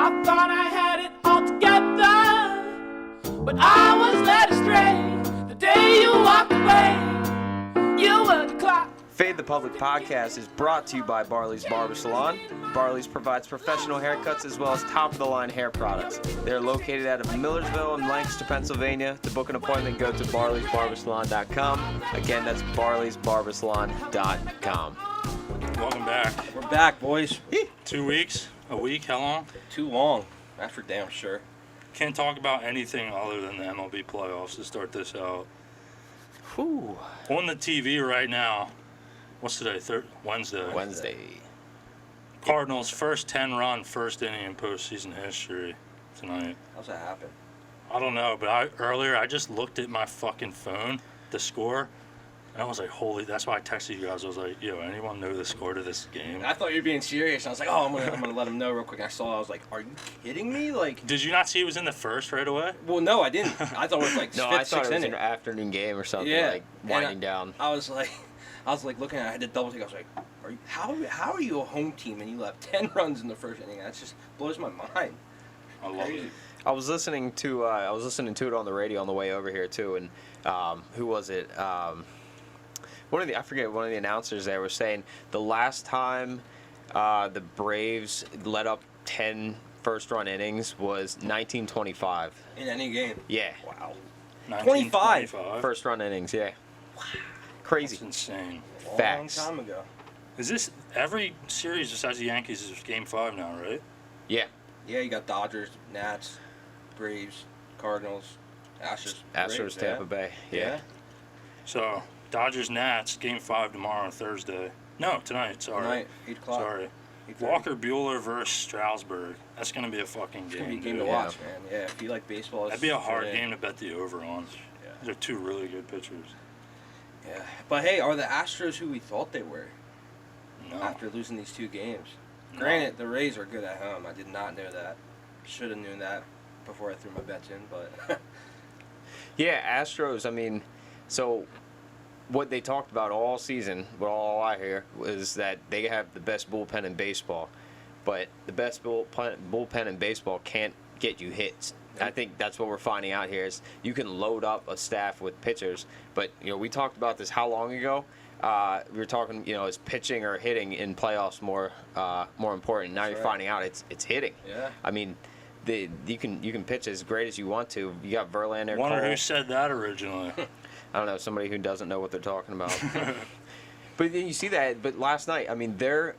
I thought I had it all together, but I was led astray the day you walked away. You were the clock. Fade the Public podcast is brought to you by Barley's Barber Salon. Barley's provides professional haircuts as well as top-of-the-line hair products. They are located out of Millersville in Lancaster, Pennsylvania. To book an appointment, go to barleysbarbersalon.com. Again, that's barleysbarbersalon.com. Welcome back. We're back, boys. 2 weeks? A week? How long? Too long. That's for damn sure. Can't talk about anything other than the MLB playoffs to start this out. Whew. On the TV right now, what's today? Wednesday. Wednesday. Cardinals' first 10-run first inning in postseason history tonight. How's that happen? I don't know, but earlier I just looked at my fucking phone, the score, and I was like, holy, that's why I texted you guys. I was like, yo, anyone know the score to this game? I thought you were being serious. I was like, oh, I'm gonna let him know real quick. I saw. I was like, are you kidding me? Like, Did you not see it was in the first right away? well, no, I didn't. I thought it was like No, I fifth, thought sixth it was inning. an afternoon game or something, Yeah. like winding down. I was like looking at it. I had to double take. I was like, how are you a home team and you left 10 runs in the first inning? That just blows my mind. I love it. I was listening to it on the radio on the way over here too, and who was it? One of the announcers there was saying the last time the Braves let up 10 first-run innings was 1925. In any game. Yeah, Wow. 1925. first-run innings. Yeah, crazy. That's insane. Facts. Long time ago. Is this every series besides the Yankees is Game 5 now, right? Yeah, Yeah, you got Dodgers, Nats, Braves, Cardinals, Astros. Astros, Braves, Tampa Bay. Yeah. So, Dodgers Nats, Game 5 tomorrow, Thursday. No, tonight, sorry. Tonight, 8 o'clock. Sorry. 8:30. Walker Buehler versus Strasburg. That's going to be a fucking It's gonna be game. a game to dude. watch, man. Yeah, if you like baseball, That'd be a hard tune in. game to bet the over on. Yeah. They're two really good pitchers. Yeah, but hey, are the Astros who we thought they were No. after losing these 2 games? No. Granted, the Rays are good at home. I did not know that. Should have known that before I threw my bets in, but Yeah, Astros, I mean, so what they talked about all season, what all I hear, was that they have the best bullpen in baseball. But the best bullpen in baseball can't get you hits. I think that's what we're finding out here is you can load up a staff with pitchers. But, we talked about this how long ago? We were talking, is pitching or hitting in playoffs more important? Now That's you're right. finding out it's hitting. yeah. I mean, you can pitch as great as you want to. You got Verlander, Wonder Cole. who said that originally. I don't know, somebody who doesn't know what they're talking about. But then you see that. But last night, I mean, their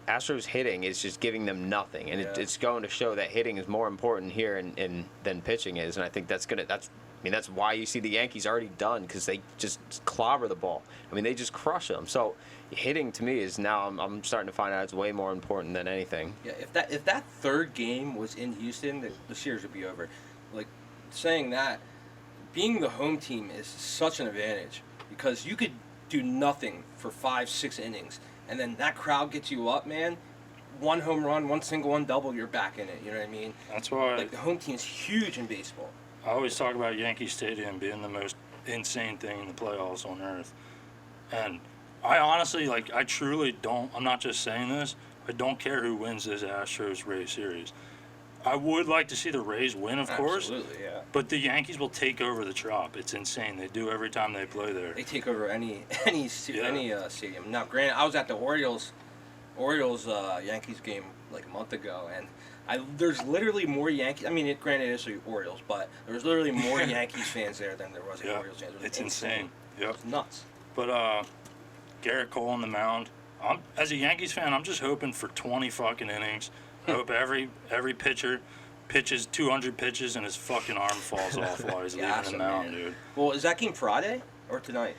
Astros hitting is just giving them nothing, and Yeah. it's going to show that hitting is more important here than pitching is, and I think that's why you see the Yankees already done because they just clobber the ball. I mean, they just crush them. So hitting to me is now I'm starting to find out it's way more important than anything. Yeah, if that third game was in Houston, the series would be over. Like, saying that, being the home team is such an advantage because you could do nothing for 5-6 innings, and then that crowd gets you up, man. One home run, one single, one double, you're back in it. You know what I mean? That's why Like, the home team is huge in baseball. I always talk about Yankee Stadium being the most insane thing in the playoffs on earth. And I honestly, I truly don't, I'm not just saying this, I don't care who wins this Astros-Rays series. I would like to see the Rays win, of course, Absolutely, yeah. but the Yankees will take over the Trop. It's insane. They do every time they play there. They take over any Yeah. stadium. Now, granted, I was at the Orioles Yankees game like a month ago, and there's literally more Yankees. I mean, granted, it's the Orioles, but there's literally more Yankees fans there than there was Yeah, Orioles fans. It was it's insane. Yep. It's nuts. But Garrett Cole on the mound. As a Yankees fan, I'm just hoping for 20 fucking innings. I hope every pitcher pitches 200 pitches and his fucking arm falls off while he's Yeah, leaving the mound, dude. Well, is that game Friday or tonight?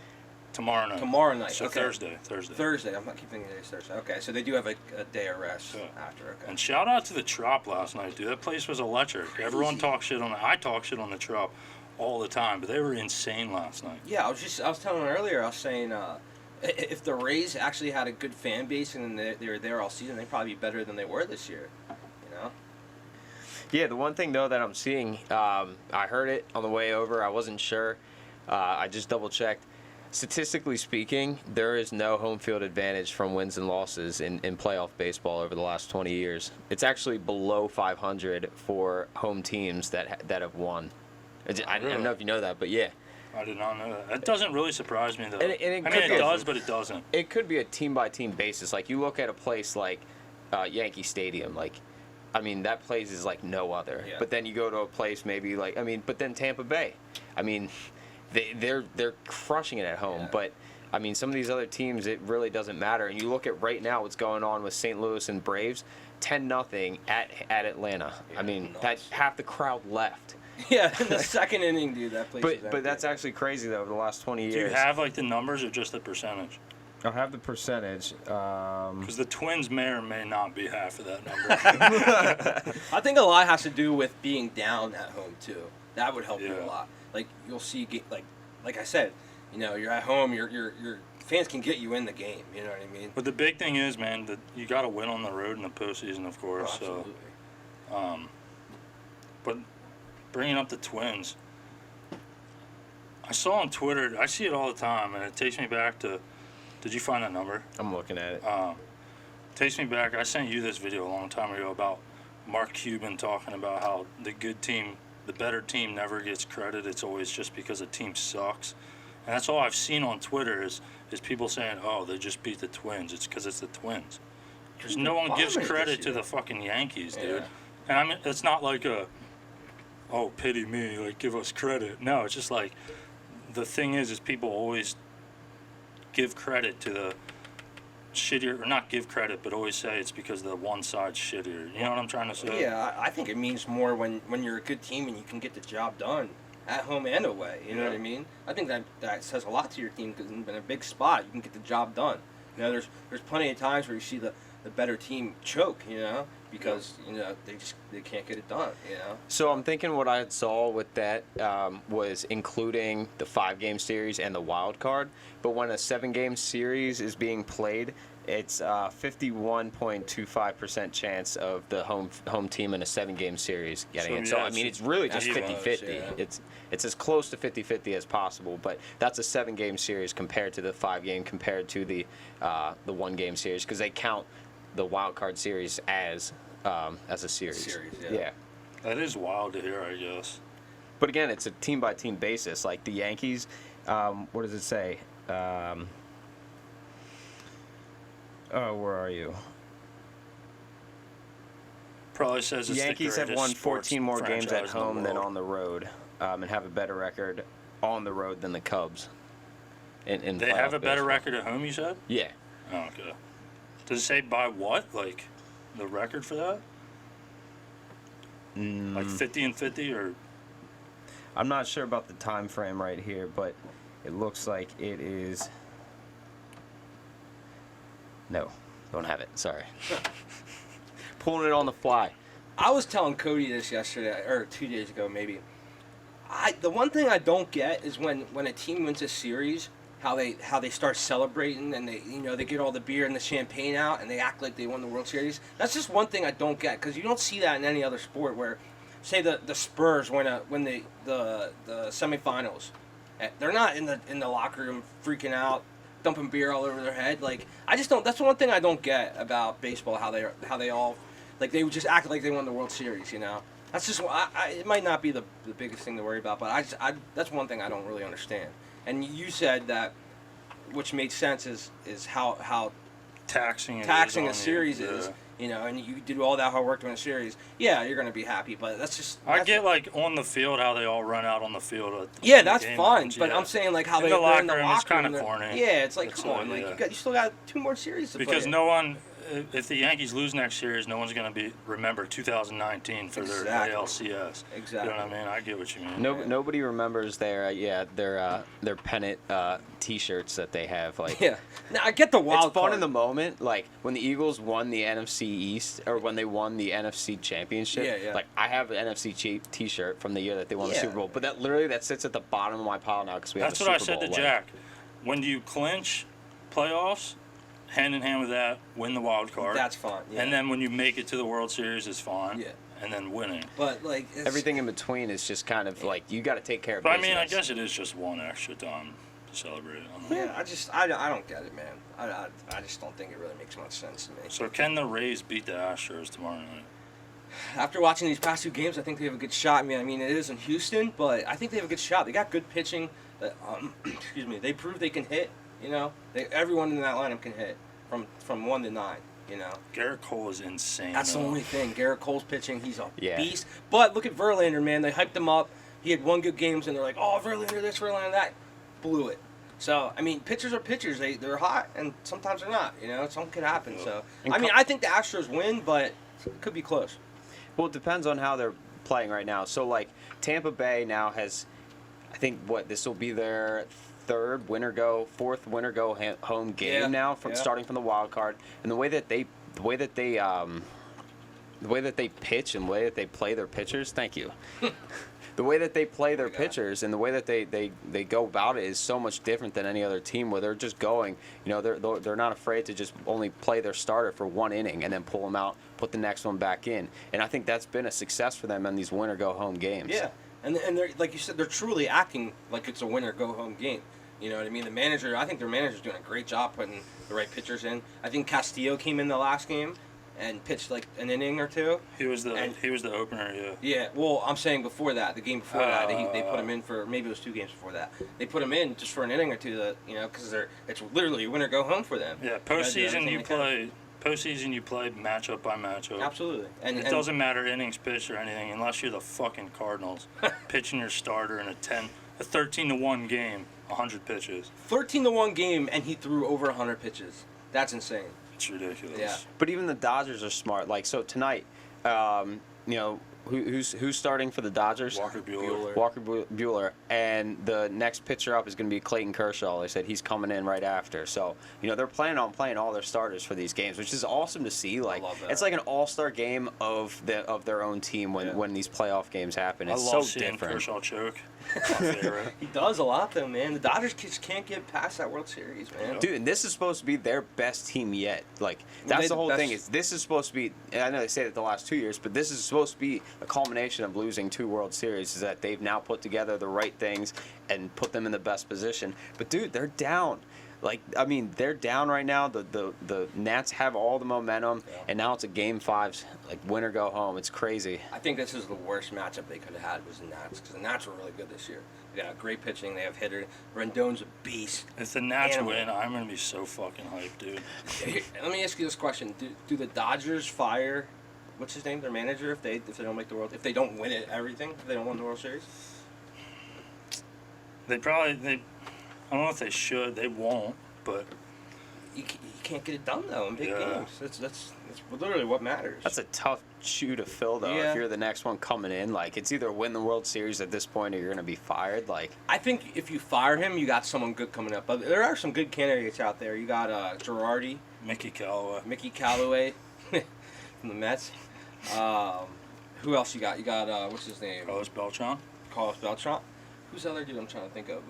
Tomorrow night. Tomorrow night. So okay. Thursday. Thursday. I'm not keeping it as Thursday. Okay, so they do have a day of rest Yeah. after. Okay. And shout out to the Trop last night, dude. That place was electric. Everyone talks shit on it. I talk shit on the Trop all the time, but they were insane last night. Yeah, I was telling them earlier. I was saying, if the Rays actually had a good fan base and they were there all season, they'd probably be better than they were this year. You know. Yeah, the one thing though that I'm seeing, I heard it on the way over. I wasn't sure. I just double checked. statistically speaking, there is no home field advantage from wins and losses in playoff baseball over the last 20 years. It's actually below 500 for home teams that have won. I don't know if you know that, but yeah. I did not know that. That doesn't really surprise me, though. And it I mean, could it be does, but it doesn't. It could be a team-by-team basis. Like, you look at a place like Yankee Stadium, like, I mean, that place is like no other. Yeah. But then you go to a place maybe like, I mean, but then Tampa Bay. I mean, they're crushing it at home. Yeah. But, I mean, some of these other teams, it really doesn't matter. And you look at right now what's going on with St. Louis and Braves, 10-0 at Atlanta. Yeah, I mean, nuts. that half the crowd left. Yeah, in the second inning, dude, that place. is But empty. that's actually crazy, though, over the last 20 Do you years. have, like, the numbers or just the percentage? I'll have the percentage. Because the Twins may or may not be half of that number. I think a lot has to do with being down at home too. That would help you a Yeah. lot. Like you'll see, like I said, you know, you're at home. Your fans can get you in the game. You know what I mean? But the big thing is, man, that you got to win on the road in the postseason, of Oh, course. absolutely. But bringing up the Twins, I saw on Twitter, I see it all the time, and it takes me back to, did you find that number? I'm looking at it. Takes me back, I sent you this video a long time ago about Mark Cuban talking about how the good team, the better team never gets credit. It's always just because a team sucks. And that's all I've seen on Twitter is people saying, oh, they just beat the Twins. It's because it's the Twins. There's no one gives bombing credit this to year. the fucking Yankees, dude. Yeah. And I mean, it's not like a, oh, pity me, like, give us credit. No, it's just like, the thing is people always give credit to the shittier, or not give credit, but always say it's because the one side's shittier. You know what I'm trying to say? Yeah, I think it means more when you're a good team and you can get the job done at home and away. You know what I Yeah. mean? I think that says a lot to your team because in a big spot you can get the job done. You know, there's plenty of times where you see the better team choke. You know, because you know they can't get it done. You know. So I'm thinking what I saw with that was including the 5-game series and the wild card. But when a 7-game series is being played, it's 51.25% chance of the home team in a 7-game series getting So, it. So yeah, I mean, it's it's really just even. 50-50. Yeah. It's as close to 50-50 as possible. But that's a 7-game series compared to the 5-game, compared to the 1-game series, because they count the wild card series as a series. Yeah. That is wild to hear, I guess. But again, it's a team-by-team basis. Like the Yankees, what does it say? Where are you? Probably says it's Yankees the have greatest won sports 14 more games at franchise in the home than world. on the road, and have a better record on the road than the Cubs. In They have playoff a better baseball. record at home, you said? Yeah. Oh, okay. Does it say by what? Like, the record for that? Like 50 and 50, or I'm not sure about the time frame right here, but it looks like it is. No, don't have it. Sorry. Pulling it on the fly. I was telling Cody this yesterday or 2 days ago maybe. The one thing I don't get is when a team wins a series, how they start celebrating and they get all the beer and the champagne out and they act like they won the World Series. That's just one thing I don't get because you don't see that in any other sport where, say the Spurs win the semifinals, they're not in the locker room freaking out, dumping beer all over their head. Like I just don't. That's the one thing I don't get about baseball. How they all like they would just act like they won the World Series. You know. That's just it might not be the biggest thing to worry about, but I that's one thing I don't really understand. And you said that, which made sense, is how taxing taxing it a is on series you. is. Yeah. You know, and you do all that hard work to win a series. Yeah, you're gonna be happy, but I get like on the field how they all run out on the field. yeah, that's game fun. ends, But yeah. I'm saying like how In they're the in locker the room, locker it's kinda room, they're- corny. Yeah, it's like It's come on, like, like yeah. you still got 2 more series to Because play. no one, if the Yankees lose next series, no one's going to remember 2019 for their Exactly. ALCS. Exactly. You know what I mean? I get what you mean. Nobody remembers their pennant T-shirts that they have. Like, Yeah. Now I get the wild it's fun card. in the moment. Like when the Eagles won the NFC East, or when they won the NFC Championship. Yeah, yeah. Like I have an NFC T-shirt from the year that they won the Yeah. Super Bowl. But that sits at the bottom of my pile now because we That's have what a I Super said to Bowl. Jack. When you clinch playoffs, hand in hand with that, win the wild card. That's fun. Yeah. And then when you make it to the World Series is fine. Yeah. And then winning. But like it's, Everything in between is just kind of like you got to take care of But I business. mean, I guess it is just one extra time. celebrate it. On that. Yeah, I don't get it, man. I just don't think it really makes much sense to me. So can the Rays beat the Astros tomorrow night? After watching these past 2 games, I think they have a good shot. I mean, it is in Houston, but I think they have a good shot. They got good pitching. Excuse me. They prove they can hit. You know, everyone in that lineup can hit from 1 to 9. You know, Garrett Cole is insane. that's the though. only thing. Garrett Cole's pitching. He's a Yeah. beast. But look at Verlander, man. They hyped him up. He had 1 good games, and they're like, oh, Verlander this, Verlander that. Blew it. So, I mean, pitchers are pitchers. They're hot, and sometimes they're not. You know, something could happen. So, I mean, I think the Astros win, but it could be close. Well, it depends on how they're playing right now. So, like, Tampa Bay now has, I think, this will be their fourth winner go home game now from starting from the wild card. And the way that they pitch and the way that they play their pitchers, thank you. The way that they play their pitchers and the way that they go about it is so much different than any other team where they're just going, you know, they're not afraid to just only play their starter for 1 inning and then pull them out, put the next one back in. And I think that's been a success for them in these winner go home games. Yeah, and they're, like you said, they're truly acting like it's a winner go home game. You know what I mean? I think their manager's doing a great job putting the right pitchers in. I think Castillo came in the last game and pitched like an inning or 2. He was the opener, yeah. Yeah, well, I'm saying before that, the game before that, they put him in for, maybe it was 2 games before that. They put him in just for an inning or 2, you know, because it's literally winner go home for them. Yeah, postseason you play matchup by matchup. Absolutely. And It doesn't matter innings pitched or anything unless you're the fucking Cardinals pitching your starter in a 13-1 game, 100 pitches. 13-1 game, and he threw over 100 pitches. That's insane. It's ridiculous. Yeah. But even the Dodgers are smart. Like, so tonight, you know, who's starting for the Dodgers? Walker Buehler. Walker Buehler. And the next pitcher up is going to be Clayton Kershaw. They said he's coming in right after. So, you know, they're planning on playing all their starters for these games, which is awesome to see. Like, love that. it's like an all-star game of their own team when these playoff games happen. It's I love so seeing different. Kershaw choke. My favorite. He does a lot, though, man. The Dodgers just can't get past that World Series, man. Dude, and this is supposed to be their best team yet. Like, that's the whole thing. Is this is supposed to be, and I know they say that the last 2 years, but this is supposed to be a culmination of losing 2 World Series, is that they've now put together the right things and put them in the best position. But, dude, they're down. Like, I mean, they're down right now. The Nats have all the momentum, and now it's a Game 5, like, win or go home. It's crazy. I think this is the worst matchup they could have had was the Nats, because the Nats were really good this year. They got great pitching. They have hitter. Rendon's a beast. If the Nats Animal. win, I'm gonna be so fucking hyped, dude. Here, let me ask you this question: Do the Dodgers fire, what's his name, their manager, if they don't make the World, if they don't win it, everything, if they don't win the World Series? I don't know if they should. They won't, but You can't get it done though in big Yeah. games. That's literally what matters. That's a tough shoe to fill, though. Yeah. If you're the next one coming in, like, it's either win the World Series at this point or you're going to be fired. Like, I think if you fire him, you got someone good coming up. But there are some good candidates out there. You got Girardi, Mickey Callaway. Mickey Callaway from the Mets. Who else you got? You got what's his name? Carlos Beltran. Carlos Beltran. Who's the other dude I'm trying to think of?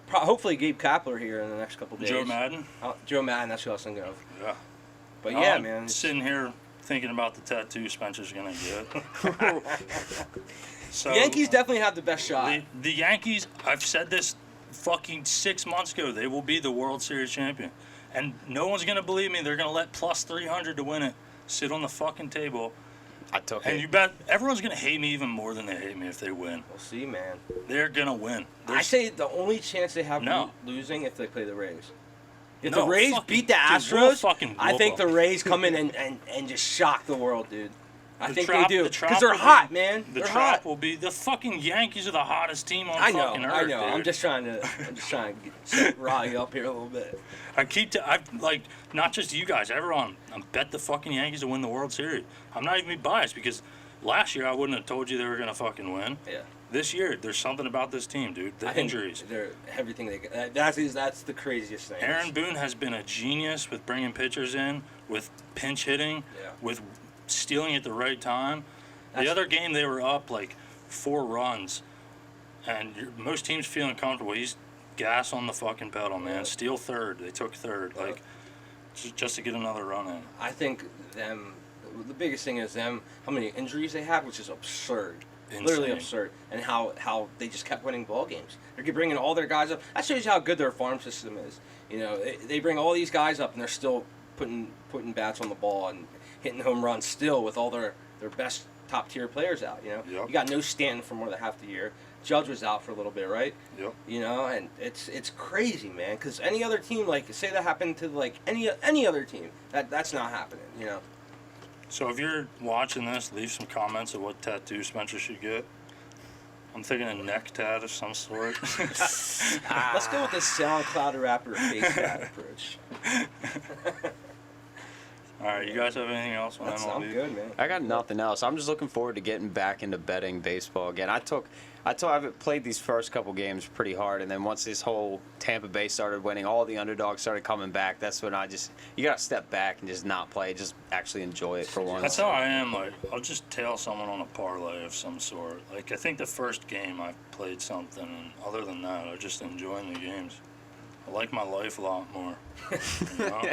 Hopefully Gabe Kapler here in the next couple days. Joe Madden. Joe Madden, that's who I was thinking of. Yeah. But yeah, I'm man. it's- Sitting here thinking about the tattoo Spencer's gonna get. So The Yankees definitely have the best shot. the Yankees. I've said this fucking 6 months ago. They will be the World Series champion, and no one's gonna believe me. They're gonna let plus 300 to win it sit on the fucking table. I took And it. you bet everyone's gonna hate me even more than they hate me if they win. We'll see, man. They're gonna win. I say the only chance they have No. losing if they play the Rays. If No, the Rays fucking- beat the dude, we'll Astros, fucking I whoop think the 'em. Rays come in and just shock the world, dude. I The think Trop- they do the Trop because they're will be- hot, man. The They're Trop hot. will be the fucking Yankees are the hottest team on I know, fucking earth. I know. Dude. I'm just trying to set Raleigh up here a little bit. I've like not just you guys, everyone. I bet the fucking Yankees to win the World Series. I'm not even biased because last year I wouldn't have told you they were gonna fucking win. Yeah. This year, there's something about this team, dude. The I think injuries. They're everything they get. That's the craziest thing. Aaron Boone has been a genius with bringing pitchers in, with pinch hitting, Yeah. with stealing at the right time. The That's- other game they were up like 4 runs, and most teams feeling comfortable. He's gas on the fucking pedal, man. Yeah. Steal third. They took third, Yeah. like just to get another run in. I think them. The biggest thing is them. How many injuries they have, which is absurd. insane. Literally absurd. And how they just kept winning ball games. They're bringing all their guys up. That shows you how good their farm system is. You know, they bring all these guys up, and they're still putting bats on the ball and hitting home runs still with all their best top tier players out. You know, Yep. you got no Stanton for more than half the year. Judge was out for a little bit, right? Yep. You know, and it's crazy, man. Because any other team, like say that happened to like any other team, that's not happening. You know. So if you're watching this, leave some comments of what tattoo Spencer should get. I'm thinking a neck tat of some sort. Let's go with the SoundCloud rapper face tat approach. All right, you guys have anything else on MLB? I'm good, man. I got nothing else. I'm just looking forward to getting back into betting baseball again. I've played these first couple games pretty hard, and then once this whole Tampa Bay started winning, all the underdogs started coming back. That's when you gotta step back and just not play, just actually enjoy it for once. That's how I am. Like, I'll just tail someone on a parlay of some sort. Like, I think the first game I played something, and other than that, I just enjoying the games. I like my life a lot more. You know?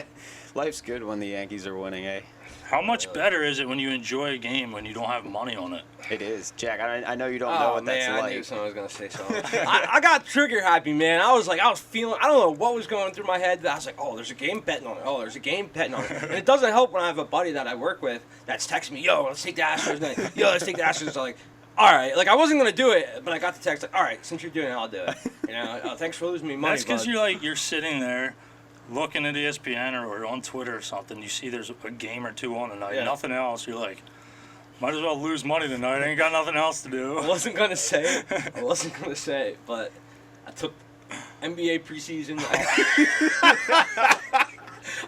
Life's good when the Yankees are winning, eh? How much better is it when you enjoy a game when you don't have money on it? It is, Jack. I know you don't know what that's man, I like. knew someone was gonna say something. I got trigger happy, man. I was feeling. I don't know what was going through my head. I was like, oh, there's a game betting on it. Oh, there's a game betting on it. And it doesn't help when I have a buddy that I work with that's texting me, yo, let's take the Astros tonight. Yo, let's take the Astros. I'm like, all right. Like I wasn't gonna do it, but I got the text like, all right, since you're doing it, I'll do it. You know, thanks for losing me money. That's because bud. you're sitting there looking at ESPN or on Twitter or something. You see there's a game or two on tonight, Yeah. nothing else. You're like, might as well lose money tonight. I ain't got nothing else to do. I wasn't gonna say it. But I took NBA preseason.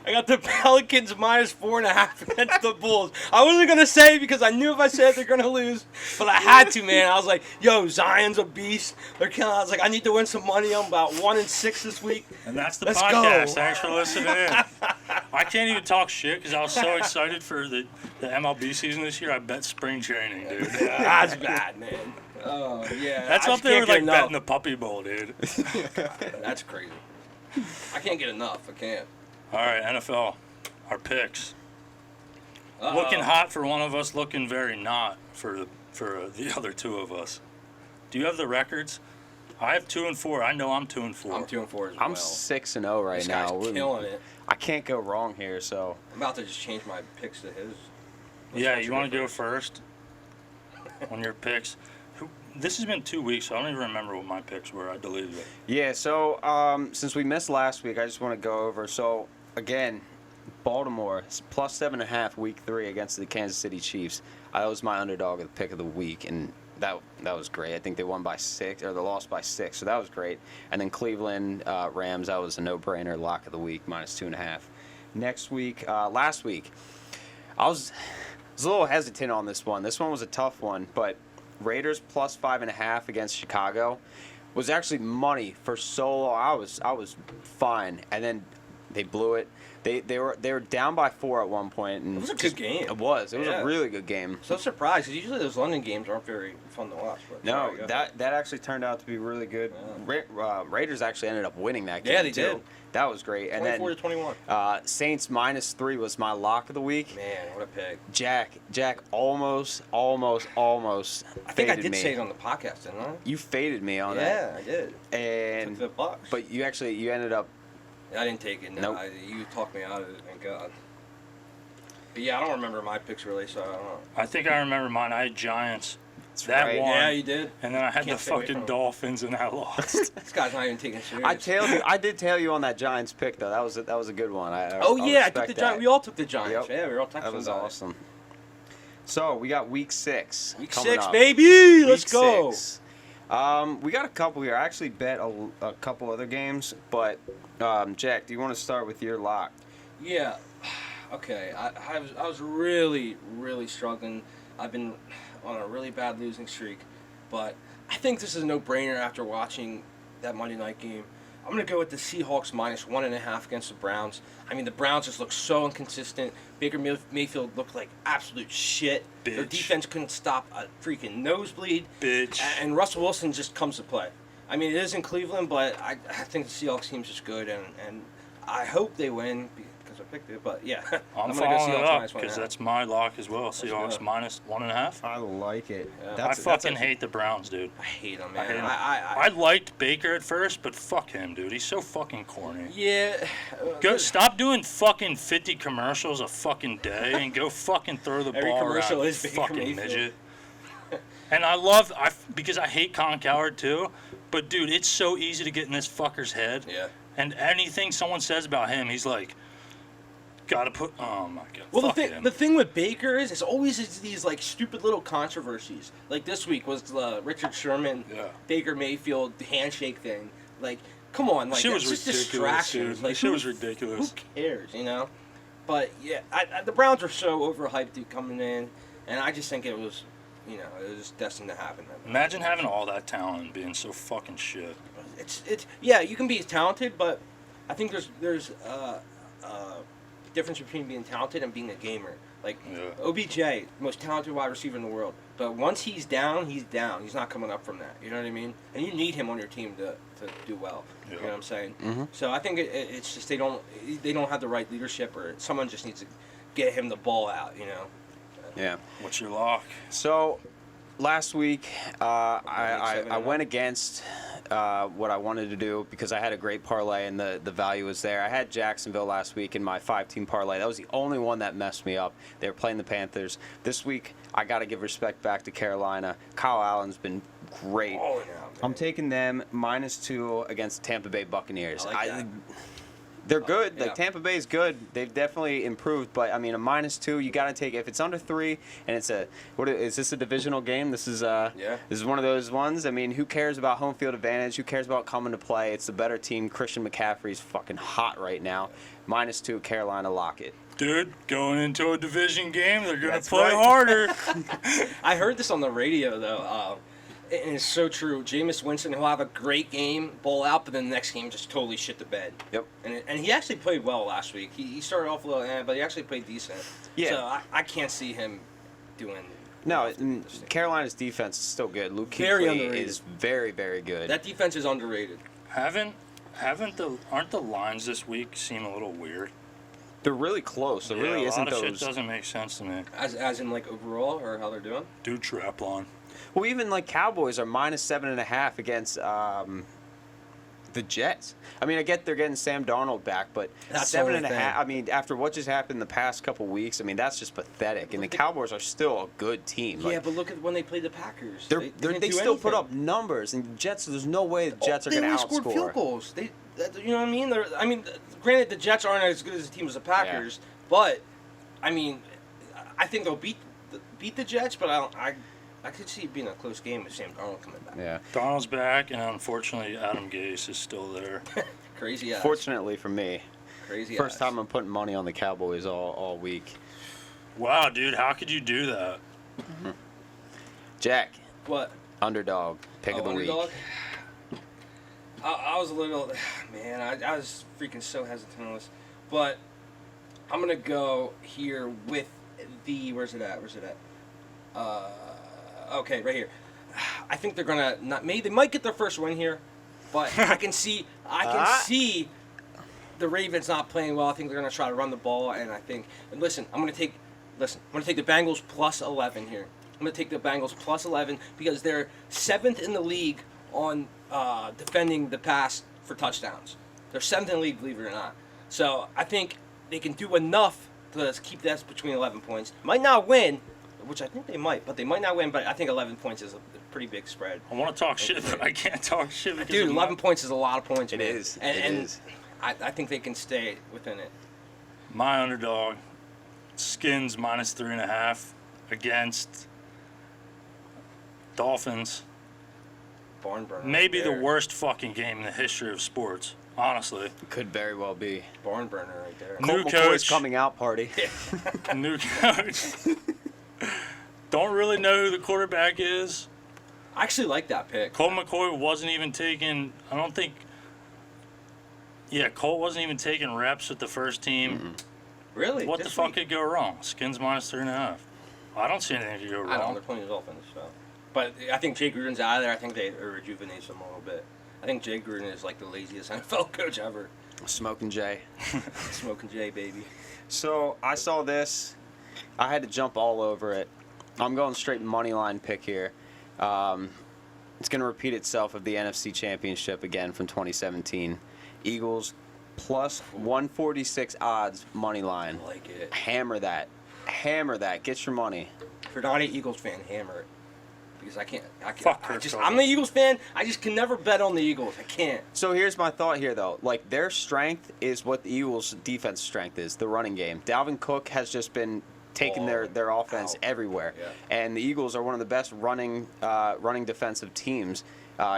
I got the Pelicans -4.5 against the Bulls. I wasn't gonna say it because I knew if I said it, they're gonna lose, but I had to, man. I was like, "Yo, Zion's a beast." They're killing. I was like, "I need to win some money. I'm about 1-6 this week." And that's the Let's podcast. go. Thanks for listening in. I can't even talk shit because I was so excited for the MLB season this year. I bet spring training, dude. That's bad, man. Oh yeah. That's I up just there can't with get like enough. betting the Puppy Bowl, dude. That's crazy. I can't get enough. I can't. All right, NFL, our picks. Uh-oh. Looking hot for one of us, looking very not for the other two of us. Do you have the records? I have 2-4. I know I'm 2-4. I'm 2-4 as well. I'm 6-0 right This now. guy's killing it. I can't go wrong here, so I'm about to just change my picks to his. Yeah, you want to go first on your picks? This has been 2 weeks, so I don't even remember what my picks were. I deleted it. yeah. So since we missed last week, I just want to go over. So again, Baltimore is +7.5 week 3 against the Kansas City Chiefs. I was my underdog of the pick of the week, and that was great. I think they won by 6, or they lost by 6, so that was great. And then Cleveland Rams, that was a no-brainer lock of the week, -2.5. Next week, last week, I was a little hesitant on this one. This one was a tough one, but Raiders +5.5 against Chicago was actually money for so long. I was fine, and then they blew it. They were down by 4 at one point, and It was a good game. It was Yeah. a really good game. So surprised, because usually those London games aren't very fun to watch. But No, sorry, go ahead. that actually turned out to be really good. Raiders actually ended up winning that game. Yeah, they too. did. That was great. And 24-21. then Saints -3 was my lock of the week. Man, what a pick. Jack almost I think I faded did me. say it on the podcast, didn't I? You faded me on Yeah, I did. that. And Took the Bucks. but you ended up. I didn't take it. No, Nope. you talked me out of it, thank God. But yeah, I don't remember my picks really, so I don't know. I think I remember mine. I had Giants. That's That right. one. Yeah, you did. And then I had the Can't stay away fucking from 'em. Dolphins, and I lost. This guy's not even taking it serious. I did tell you on that Giants pick though. That was a good one. Oh I yeah, I took respect the that. Giants. We all took the Giants. Yep. Yeah, we were all texting That was about it. awesome. So we got week 6. Week coming 6, up. baby. Let's Week go. 6. We got a couple here. I actually bet a couple other games, but Jack, do you want to start with your lock? Yeah. Okay. I was really, really struggling. I've been on a really bad losing streak, but I think this is a no-brainer after watching that Monday night game. I'm going to go with the Seahawks -1.5 against the Browns. I mean, the Browns just look so inconsistent. Baker Mayfield looked like absolute shit. Their Bitch. defense couldn't stop a freaking nosebleed. Bitch. And Russell Wilson just comes to play. I mean, it is in Cleveland, but I think the Seahawks team's just good, and I hope they win because I picked it, but yeah. I'm gonna go following it Seahawks up minus because 1.5. that's my lock as well. Seahawks go. minus 1.5. I like it. Yeah. I fucking hate the Browns, dude. I hate him, I man. hate him. I I liked Baker at first, but fuck him, dude. He's so fucking corny. yeah. Go stop doing fucking 50 commercials a fucking day and go fucking throw the Every ball commercial around, is Baker fucking Mayfield. midget. And because I hate Colin Cowherd too, but dude, it's so easy to get in this fucker's head. Yeah. And anything someone says about him, he's like, gotta put. Oh my god. Well, fuck him. the thing with Baker is, it's always these like stupid little controversies. Like this week was the Richard Sherman, Yeah. Baker Mayfield handshake thing. Like, come on, like Shit that's was just ridiculous, distractions. dude. Like, That shit who- was ridiculous. Who cares, you know? But yeah, the Browns were so overhyped dude, coming in, and I just think it was, you know, it was destined to happen. Imagine having all that talent and being so fucking shit. It's yeah, you can be talented, but I think there's difference between being talented and being a gamer. Like Yeah. OBJ, most talented wide receiver in the world, but once he's down, he's down. He's not coming up from that. You know what I mean? And you need him on your team to do well. You know Yeah. what I'm saying? So I think it's just they don't have the right leadership, or someone just needs to get him the ball out. You know? Yeah. What's your lock? So, last week, I 7-0. went against what I wanted to do because I had a great parlay and the value was there. I had Jacksonville last week in my 5-team parlay. That was the only one that messed me up. They were playing the Panthers. This week, I got to give respect back to Carolina. Kyle Allen's been great. Oh, yeah, man. I'm taking them -2 against Tampa Bay Buccaneers. I like that. They're good. Yeah. Like Tampa Bay is good. They've definitely improved. But I mean, a -2, you got to take it. If it's under 3, and it's is this a divisional game? This is This is one of those ones. I mean, who cares about home field advantage? Who cares about coming to play? It's the better team. Christian McCaffrey's fucking hot right now. -2, Carolina, lock it. Dude, going into a division game, they're gonna That's play right. harder. I heard this on the radio though, and it's so true. Jameis Winston, he'll have a great game, bowl out, but then the next game just totally shit the bed. Yep. And he actually played well last week. He started off a little, but he actually played decent. Yeah. So I can't see him doing. No, nothing this thing. Carolina's defense is still good. Luke Very Kuechly underrated. is very, very good. That defense is underrated. Aren't the lines this week seem a little weird? They're really close. There really a isn't lot of those. shit doesn't make sense to me. As in like overall or how they're doing. Dude, trap line. Well, even like Cowboys are -7.5 against the Jets. I mean, I get they're getting Sam Darnold back, but That's the only 7.5. thing. I mean, after what just happened the past couple weeks, I mean, that's just pathetic. And the Cowboys are still a good team. Yeah, Like, but look at when they played the Packers. they didn't do still put up anything. numbers, and the Jets. There's no way the Jets are They going to only scored field outscore. goals. You know what I mean? Granted, the Jets aren't as good as a team as the Packers, but I mean, I think they'll beat the Jets. But I could see it being a close game with Sam Darnold coming back. Yeah. Donald's back, and unfortunately, Adam Gase is still there. Crazy ass. Fortunately for me, Crazy first ass. time I'm putting money on the Cowboys all week. Wow, dude, how could you do that? Jack, What? underdog, pick of the Underdog? week. I was a little, man. I was freaking so hesitant on this, but I'm gonna go here with the. Where's it at? Okay, right here. I think they're gonna not. Maybe they might get their first win here, but I can see see the Ravens not playing well. I think they're gonna try to run the ball, and I think. And I'm gonna take the Bengals plus 11 here. I'm gonna take the Bengals plus 11 because they're 7th in the league on defending the pass for touchdowns. They're 7th in the league, believe it or not. So I think they can do enough to keep that between 11 points. Might not win, which I think they might, but they might not win. But I think 11 points is a pretty big spread. I want to talk shit, but I can't talk shit because Dude, of 11 points is a lot of points. It man. is. And, It and is. I think they can stay within it. my underdog. Skins -3.5 against Dolphins. Barn burner. Maybe right the there. worst fucking game in the history of sports. Honestly, Could very well be. Barn burner right there. New Colt McCoy's coach. coming out party. new coach. Don't really know who the quarterback is. I actually like that pick. Colt McCoy wasn't even taking. I don't think. Yeah, Colt wasn't even taking reps with the first team. Really? What the This fuck week? could go wrong? Skins -3.5. I don't see anything could go I don't know. wrong. They're playing the Dolphins, so. But I think Jay Gruden's out of there. I think they rejuvenate him a little bit. I think Jay Gruden is like the laziest NFL coach ever. Smoking Jay. Smoking Jay, baby. So I saw this. I had to jump all over it. I'm going straight money line pick here. It's going to repeat itself of the NFC Championship again from 2017. Eagles plus 146 odds money line. I like it. Hammer that. Hammer that. Get your money. If you're not an Eagles fan, hammer it. Because I can't. Fuck Kirk Cousins. I'm the Eagles fan. I just can never bet on the Eagles. I can't. So here's my thought here, though. Like, their strength is what the Eagles' defense strength is, the running game. Dalvin Cook has just been taking their offense out. everywhere. Yeah. And the Eagles are one of the best running defensive teams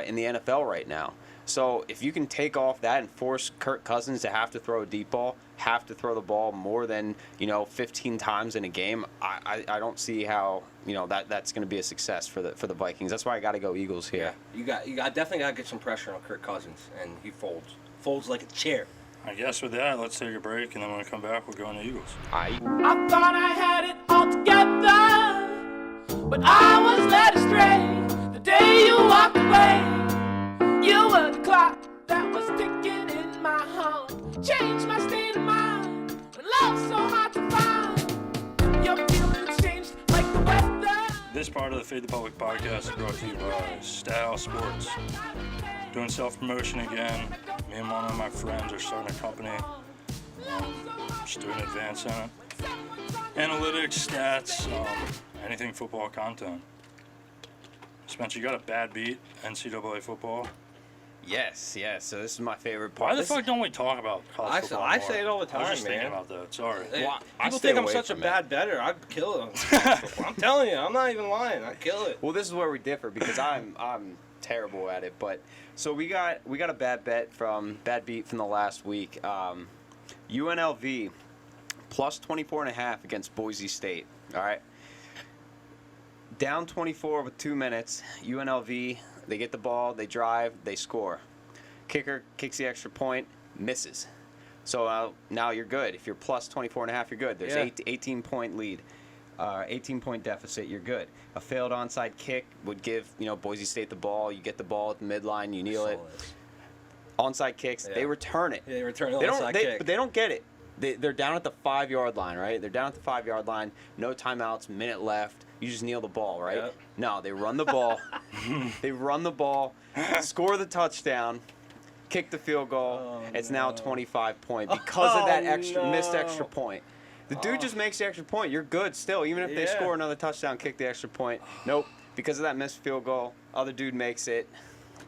in the NFL right now. So if you can take off that and force Kirk Cousins to have to throw a deep ball, have to throw the ball more than 15 times in a game, I don't see how that's going to be a success for the Vikings. That's why I got to go Eagles here. Yeah, you definitely got to get some pressure on Kirk Cousins, and he folds like a chair. I guess with that, let's take a break, and then when we come back, we're going to Eagles. I thought I had it all together, but I was led astray the day you walked away. You were the clock that was ticking in my heart, changed my state of mind. When love's so hard to find, your feelings changed like the weather. This part of the Fade the Public podcast is brought to you by Style Sports. Doing self-promotion again. Me and one of my friends are starting a company. Just doing advanced in it. Analytics, stats, anything football content. Spencer, you got a bad beat, NCAA football? yes. So this is my favorite part. Why the fuck don't we talk about college football I more? say it all the I was time, just man. thinking about that. Sorry. Well, I People stay think I'm away such a from it. bad bettor. I'd kill him. I'm telling you, I'm not even lying. I'd kill it. Well, this is where we differ because I'm terrible at it. But so we got a bad beat from the last week. UNLV plus 24.5 against Boise State. All right. Down 24 with 2 minutes. UNLV, they get the ball, they drive, they score. Kicker kicks the extra point, misses. So now you're good. If you're plus 24.5, you're good. There's 18-point lead. 18-point deficit, you're good. A failed onside kick would give Boise State the ball. You get the ball at the midline, you kneel it. Onside kicks, they return it. Yeah, they return the They onside kick. but they don't get it. They're down at the 5-yard line, right? They're down at the 5-yard line. No timeouts, minute left. You just kneel the ball, right? Yep. No, they run the ball. They run the ball, score the touchdown, kick the field goal. It's now 25-point because of that missed extra point. The dude just makes the extra point. You're good still, even if they score another touchdown, kick the extra point. Nope, because of that missed field goal, other dude makes it.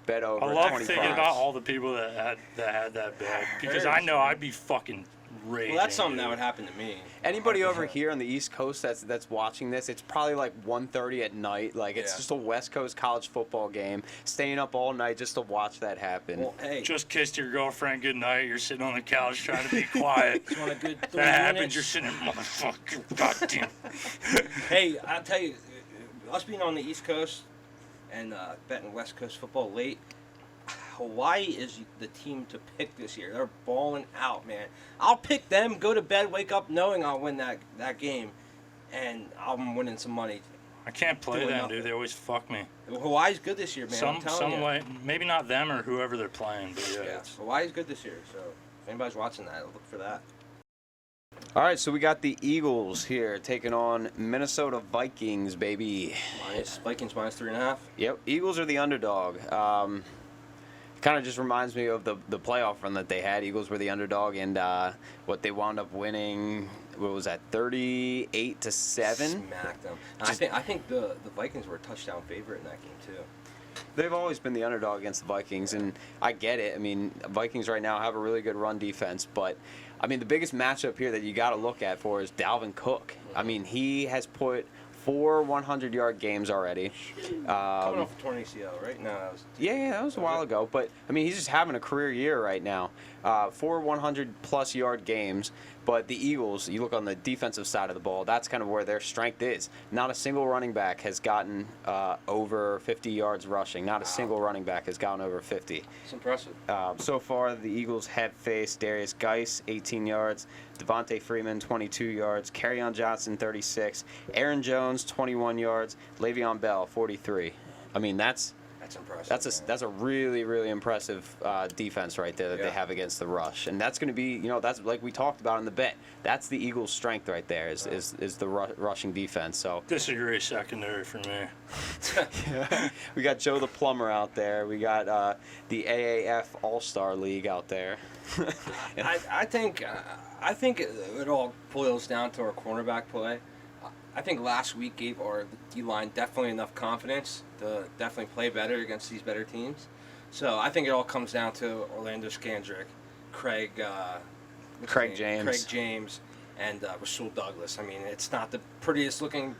Bet over. I love 25. thinking about all the people that had that bad because I know I'd be fucking raging. Well, that's something dude. that would happen to me. Anybody over here on the East Coast that's watching this, it's probably like 1:30 at night. Like it's just a West Coast college football game. Staying up all night just to watch that happen. Well, hey, Just kissed your girlfriend goodnight. You're sitting on the couch trying to be quiet. just want a good 3 That happens. minutes. You're sitting there, motherfucker. Goddamn. Hey, I'll tell you, us being on the East Coast and betting West Coast football late, Hawaii is the team to pick this year. They're balling out, man. I'll pick them, go to bed, wake up knowing I'll win that game, and I'm winning some money. I can't play Doing them, nothing. dude. They always fuck me. Hawaii's good this year, man. I'm telling you. Way, maybe not them or whoever they're playing, but yeah. Yeah, Hawaii's good this year. So if anybody's watching that, look for that. All right, so we got the Eagles here taking on Minnesota Vikings, baby. Vikings minus 3.5. Yep, Eagles are the underdog. Kind of just reminds me of the playoff run that they had. Eagles were the underdog, and what they wound up winning, what was that, 38-7? Smacked them. And I think the Vikings were a touchdown favorite in that game too. They've always been the underdog against the Vikings, and I get it. I mean, Vikings right now have a really good run defense, but I mean, the biggest matchup here that you got to look at for is Dalvin Cook. I mean, he has put 4 100-yard games already. Coming off a torn ACL, right? No, that was. Yeah, that was a while ago. But, I mean, he's just having a career year right now. 4 100-plus yard games. But the Eagles, you look on the defensive side of the ball, that's kind of where their strength is. Not a single running back has gotten over 50 yards rushing. Not a single running back has gotten over 50. It's impressive. So far, the Eagles have faced Darius Geis, 18 yards, Devontae Freeman, 22 yards, Kerryon Johnson, 36, Aaron Jones, 21 yards, Le'Veon Bell, 43. I mean, that's That's impressive. That's a really, really impressive defense right there that they Yeah. have against the rush, and that's going to be, that's like we talked about in the bet. That's the Eagles' strength right there is the rushing defense. So Disagree secondary for me. we got Joe the Plumber out there. We got the AAF All-Star League out there. I think it all boils down to our cornerback play. I think last week gave our D-line definitely enough confidence to definitely play better against these better teams. So I think it all comes down to Orlando Scandrick, Craig James, and Rasul Douglas. I mean, it's not the prettiest looking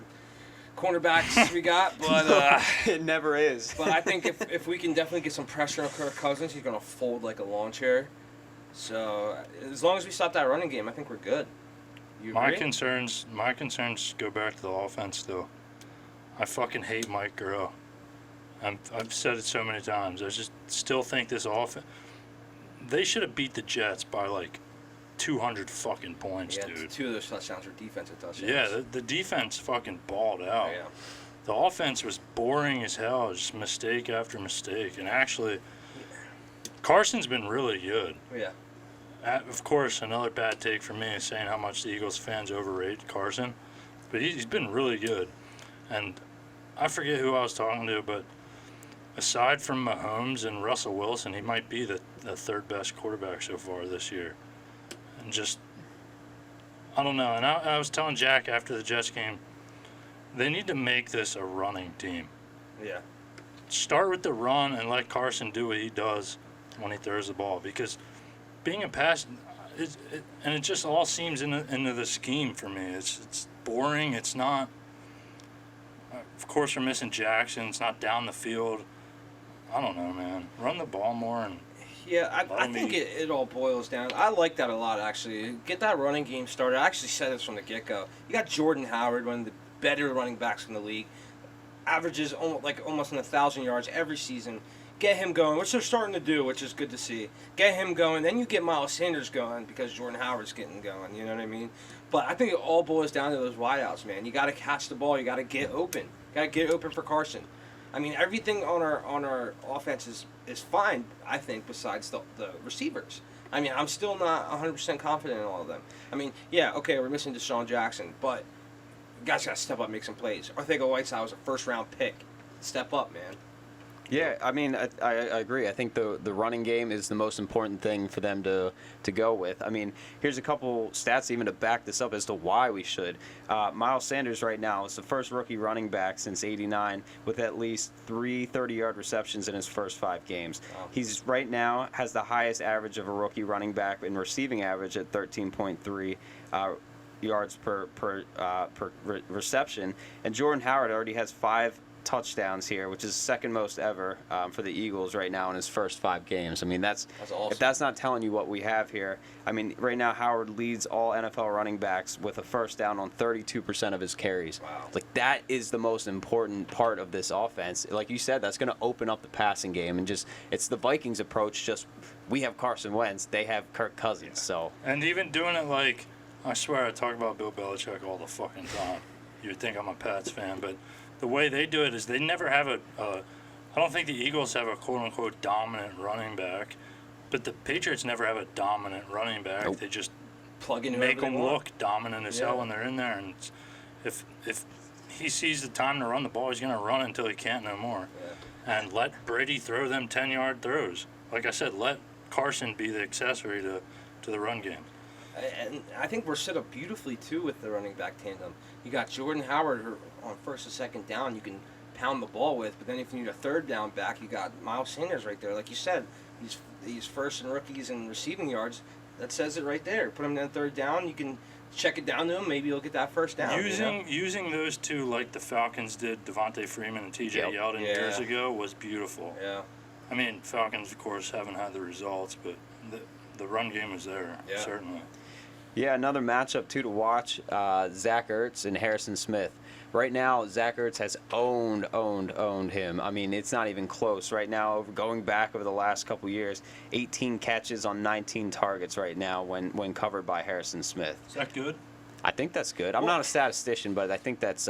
cornerbacks we got, but It never is. but I think if we can definitely get some pressure on Kirk Cousins, he's gonna fold like a lawn chair. So as long as we stop that running game, I think we're good. You My agree? concerns go back to the offense though. I fucking hate Mike Gurrow. I've said it so many times. I just still think this offense. They should have beat the Jets by like 200 fucking points, Yeah, dude. 2 of those touchdowns were defensive touchdowns. Yeah, the defense fucking balled out. Yeah. The offense was boring as hell, just mistake after mistake. And actually, Carson's been really good. Yeah. Of course, another bad take from me is saying how much the Eagles fans overrate Carson, but he's been really good. And I forget who I was talking to, but aside from Mahomes and Russell Wilson, he might be the third best quarterback so far this year. And just, I don't know. And I was telling Jack after the Jets game, they need to make this a running team. Yeah. Start with the run and let Carson do what he does when he throws the ball, because being a pass, and it just all seems into the scheme for me. It's boring. It's not. Of course, we're missing Jackson. It's not down the field. I don't know, man. Run the ball more and. Yeah, I Let think me- it all boils down. I like that a lot, actually. Get that running game started. I actually said this from the get-go. You got Jordan Howard, one of the better running backs in the league. Averages almost 1,000 yards every season. Get him going, which they're starting to do, which is good to see. Get him going, then you get Miles Sanders going because Jordan Howard's getting going. You know what I mean? But I think it all boils down to those wideouts, man. You got to catch the ball. You got to get open. You got to get open for Carson. I mean, everything on our offense is fine, I think, besides the receivers. I mean, I'm still not 100% confident in all of them. I mean, yeah, okay, we're missing Deshaun Jackson, but you guys got to step up and make some plays. Arcega-Whiteside was a first-round pick. Step up, man. Yeah, I mean, I agree. I think the running game is the most important thing for them to go with. I mean, here's a couple stats even to back this up as to why we should. Miles Sanders right now is the first rookie running back since '89 with at least 3 30-yard receptions in his first 5 games. Wow. He's right now has the highest average of a rookie running back in receiving average at 13.3. Yards per reception, and Jordan Howard already has 5 touchdowns here, which is second most ever for the Eagles right now in his first 5 games. I mean, that's awesome. If that's not telling you what we have here, I mean, right now Howard leads all NFL running backs with a first down on 32% of his carries. Wow. Like, that is the most important part of this offense. Like you said, that's going to open up the passing game, and just it's the Vikings approach. Just we have Carson Wentz, they have Kirk Cousins, so. And even doing it like, I swear I talk about Bill Belichick all the fucking time. You'd think I'm a Pats fan, but the way they do it is they never have I don't think the Eagles have a quote-unquote dominant running back, but the Patriots never have a dominant running back. Nope. They just Plug in make whoever they them want. look dominant as Yeah. hell when they're in there. And if he sees the time to run the ball, he's going to run until he can't no more. Yeah. And let Brady throw them 10-yard throws. Like I said, let Carson be the accessory to the run game. And I think we're set up beautifully, too, with the running back tandem. You got Jordan Howard who on first and second down you can pound the ball with, but then if you need a third down back, you got Miles Sanders right there. Like you said, these first and rookies and receiving yards, that says it right there. Put him in third down, you can check it down to him, maybe he'll get that first down. Using those two like the Falcons did, Devontae Freeman and T.J. Yep. Yeldon Yeah. years ago, was beautiful. Yeah. I mean, Falcons, of course, haven't had the results, but the run game is there, Yeah. certainly. Yeah, another matchup, too, to watch, Zach Ertz and Harrison Smith. Right now, Zach Ertz has owned him. I mean, it's not even close. Right now, going back over the last couple years, 18 catches on 19 targets right now when covered by Harrison Smith. Is that good? I think that's good. I'm not a statistician, but I think that's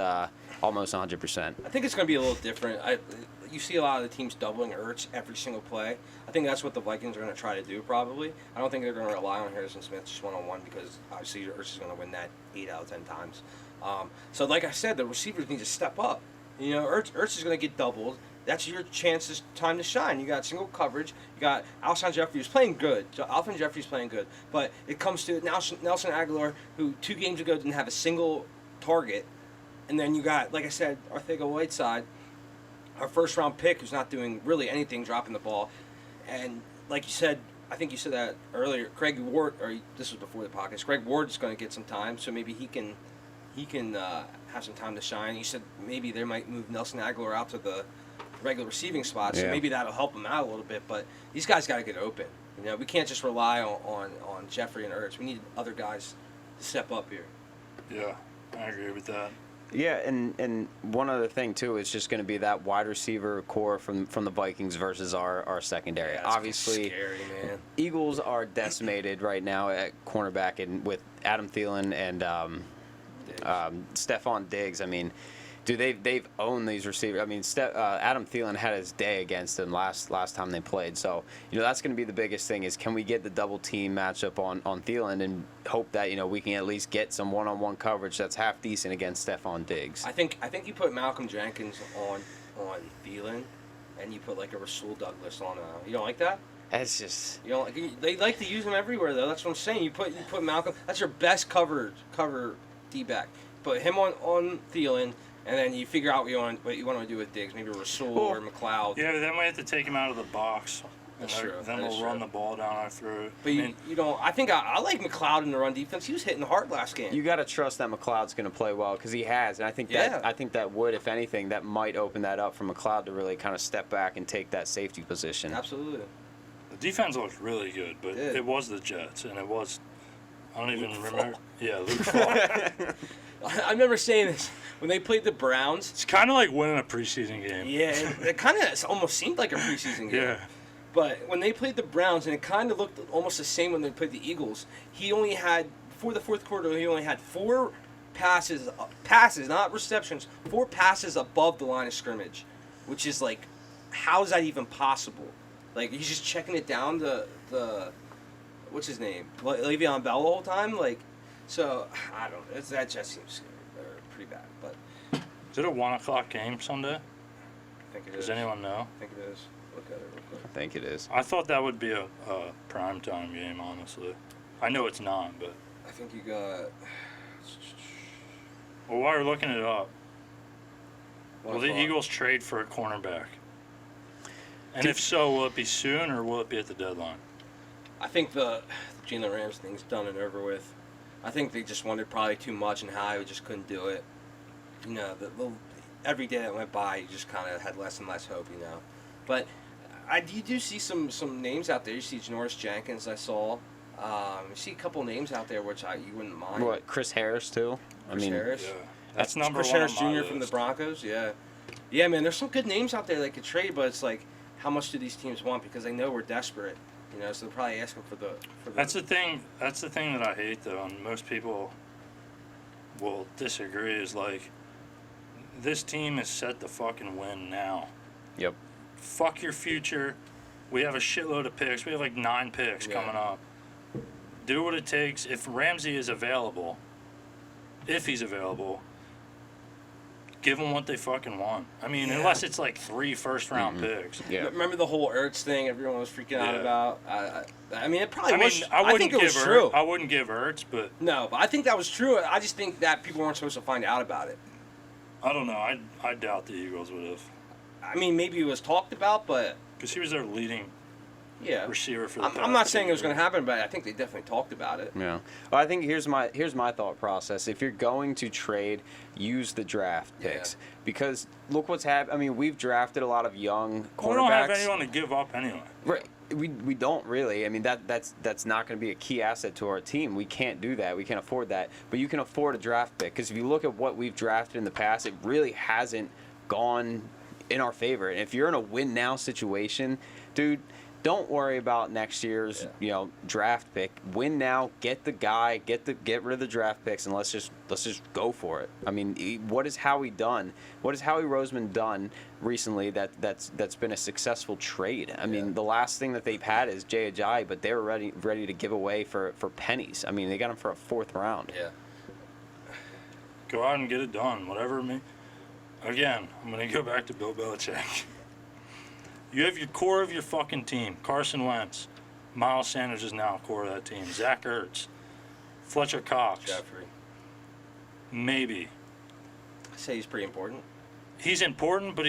almost 100%. I think it's going to be a little different. you see a lot of the teams doubling Ertz every single play. I think that's what the Vikings are going to try to do probably. I don't think they're going to rely on Harrison Smith just one-on-one because obviously Ertz is going to win that 8 out of 10 times. So like I said, the receivers need to step up. You know, Ertz is going to get doubled. That's your chance, this time to shine. You got single coverage. You got Alshon Jeffrey, who's playing good. So Alshon Jeffrey's playing good. But it comes to Nelson Aguilar, who 2 games ago didn't have a single target. And then you got, like I said, Arcega-Whiteside, our first-round pick, who's not doing really anything, dropping the ball. And like you said, I think you said that earlier, Craig Ward, or this was before the podcast, Greg Ward's going to get some time, so maybe he can have some time to shine. You said maybe they might move Nelson Aguilar out to the regular receiving spot, so maybe that'll help him out a little bit. But these guys got to get open. You know, we can't just rely on Jeffrey and Ertz. We need other guys to step up here. Yeah, I agree with that. Yeah, and one other thing too is just going to be that wide receiver core from the Vikings versus our secondary. Yeah, that's obviously, scary, man. Eagles are decimated right now at cornerback, and with Adam Thielen and Stephon Diggs. I mean, dude, they've owned these receivers. I mean, Adam Thielen had his day against them last time they played. So, you know, that's going to be the biggest thing is can we get the double team matchup on Thielen and hope that, you know, we can at least get some one-on-one coverage that's half decent against Stephon Diggs. I think you put Malcolm Jenkins on Thielen, and you put like a Rasul Douglas on. You don't like that? It's just You know, they like to use him everywhere though. That's what I'm saying. You put Malcolm. That's your best cover D-back. Put him on Thielen. And then you figure out what you want to do with Diggs, maybe Rasul or McLeod. Yeah, but then we have to take him out of the box. That's true. Then we'll run the ball down our throat. But you don't. I think I like McLeod in the run defense. He was hitting hard last game. you got to trust that McLeod's going to play well because he has, and I think that would, if anything, that might open that up for McLeod to really kind of step back and take that safety position. Absolutely. The defense looked really good, but it was the Jets, and it was. I don't even remember. Yeah, Luke Falk. I remember saying this when they played the Browns. It's kind of like winning a preseason game. Yeah, it kind of almost seemed like a preseason game. Yeah. But when they played the Browns, and it kind of looked almost the same when they played the Eagles, he only had, before the fourth quarter, he only had 4 passes, not receptions, 4 passes above the line of scrimmage, which is like, how is that even possible? Like, he's just checking it down the what's his name? Le'Veon Bell the whole time? Like, so, I don't know. That just seems pretty bad. But Is it a 1 o'clock game Sunday? I think it is. Does anyone know? I think it is. Look at it real quick. I think it is. I thought that would be a primetime game, honestly. I know it's not, but. I think you got. Well, while you're looking it up, 1 will the o'clock. Eagles trade for a cornerback? And if so, will it be soon or will it be at the deadline? I think the Jalen Rams thing's done and over with. I think they just wanted probably too much, and Howie just couldn't do it. You know, every day that went by, you just kind of had less and less hope, you know. But you do see some names out there. You see Janoris Jenkins, I saw. You see a couple names out there which you wouldn't mind. What, Chris Harris too? Chris Harris. Yeah. That's number Chris one Harris on my Jr. from the list. Broncos, yeah. Yeah, man, there's some good names out there they could trade, but it's like, how much do these teams want? Because they know we're desperate. You know, so they're probably asking for the. That's the thing. That's the thing that I hate, though, and most people will disagree. Is like, this team is set to fucking win now. Yep. Fuck your future. We have a shitload of picks. We have like 9 picks coming up. Do what it takes. If Ramsey is available, if he's available, give them what they fucking want. I mean, unless it's like 3 first-round picks. Yeah. Remember the whole Ertz thing everyone was freaking out Yeah. about? I mean, it probably I mean, was. I wouldn't think it give was true. I wouldn't give Ertz, but No, but I think that was true. I just think that people weren't supposed to find out about it. I don't know. I doubt the Eagles would have, I mean, maybe it was talked about, but because he was their leading yeah. receiver for the I'm not saying it was going to happen, but I think they definitely talked about it. Yeah. Well, I think here's my thought process. If you're going to trade, use the draft picks because look what's happened. I mean, we've drafted a lot of young cornerbacks. We don't have anyone to give up anyway. Right. We don't really. I mean, that's not going to be a key asset to our team. We can't do that. We can't afford that. But you can afford a draft pick because if you look at what we've drafted in the past, it really hasn't gone in our favor. And if you're in a win now situation, dude, don't worry about next year's draft pick. Win now, get the guy, get rid of the draft picks, and let's just go for it. I mean, what has Howie done? What has Howie Roseman done recently that's been a successful trade? I mean, the last thing that they've had is Jay Ajayi, but they were ready to give away for pennies. I mean, they got him for a 4th round. Yeah. Go out and get it done. Whatever me. Again, I'm gonna go back to Bill Belichick. You have your core of your fucking team. Carson Wentz. Miles Sanders is now core of that team. Zach Ertz. Fletcher Cox. Jeffrey. Maybe. I say he's pretty important. He's important, but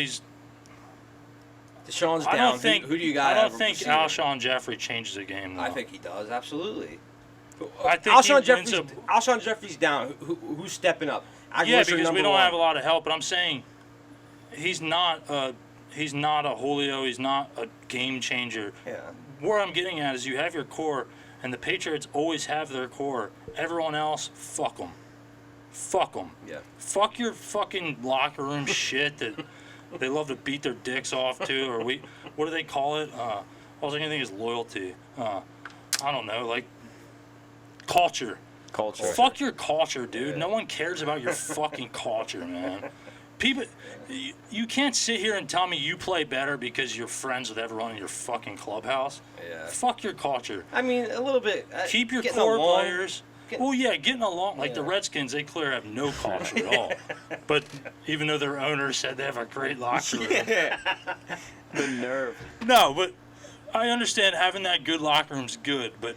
Deshaun's I down. don't think. Who do you got? I don't think Alshon Jeffrey changes the game. Though. I think he does, absolutely. I think Alshon Jeffrey's down. Who's stepping up? Yeah, Aguilar's your because we number don't one. have a lot of help. But I'm saying he's not a Julio. He's not a game changer. Yeah. Where I'm getting at is you have your core, and the Patriots always have their core. Everyone else, fuck them. Fuck them. Yeah. Fuck your fucking locker room shit that they love to beat their dicks off to, or what do they call it? All I can think is loyalty. I don't know, like culture. Culture. Fuck your culture, dude. Yeah. No one cares about your fucking culture, man. People, you can't sit here and tell me you play better because you're friends with everyone in your fucking clubhouse. Yeah. Fuck your culture. I mean, a little bit. Keep your getting core along. players. Well, yeah, getting along. Like the Yeah. Redskins, they clearly have no culture at all. But even though their owner said they have a great locker room. The nerve. No, but I understand having that good locker room's good. But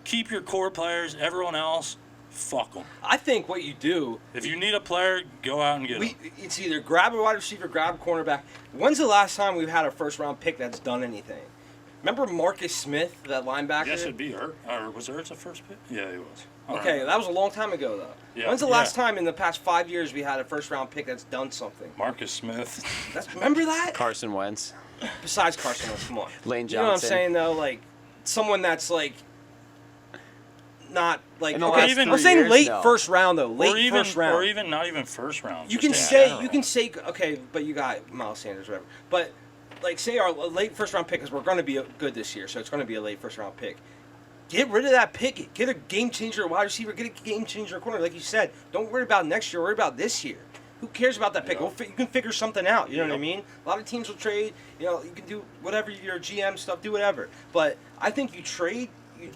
keep your core players. Everyone else, fuck them. I think what you do, If you need a player, go out and get him. it's either grab a wide receiver, grab a cornerback. When's the last time we've had a first-round pick that's done anything? Remember Marcus Smith, that linebacker? Yes, it'd be Ertz. Or was Ertz a first pick? Yeah, he was. I don't Okay, know. that was a long time ago, though. Yeah, When's the yeah. last time in the past 5 years we had a first-round pick that's done something? Marcus Smith. Remember that? Carson Wentz, Besides Carson Wentz, come on. Lane You know what I'm Johnson. saying, though? Like, someone that's, like, not, like, In the last I'm 3 saying years, late no. first round, though. Late or even, first round. Or even not even first round. You just can in say, general. okay, but you got Miles Sanders, whatever. But, like, say our late first round pick is we're going to be good this year, so it's going to be a late first round pick. Get rid of that pick. Get a game changer wide receiver. Get a game changer corner, like you said. Don't worry about next year. Worry about this year. Who cares about that pick? Yeah. You can figure something out. You know what I Yeah. mean? A lot of teams will trade. You know, you can do whatever your GM stuff. Do whatever. But I think you trade. You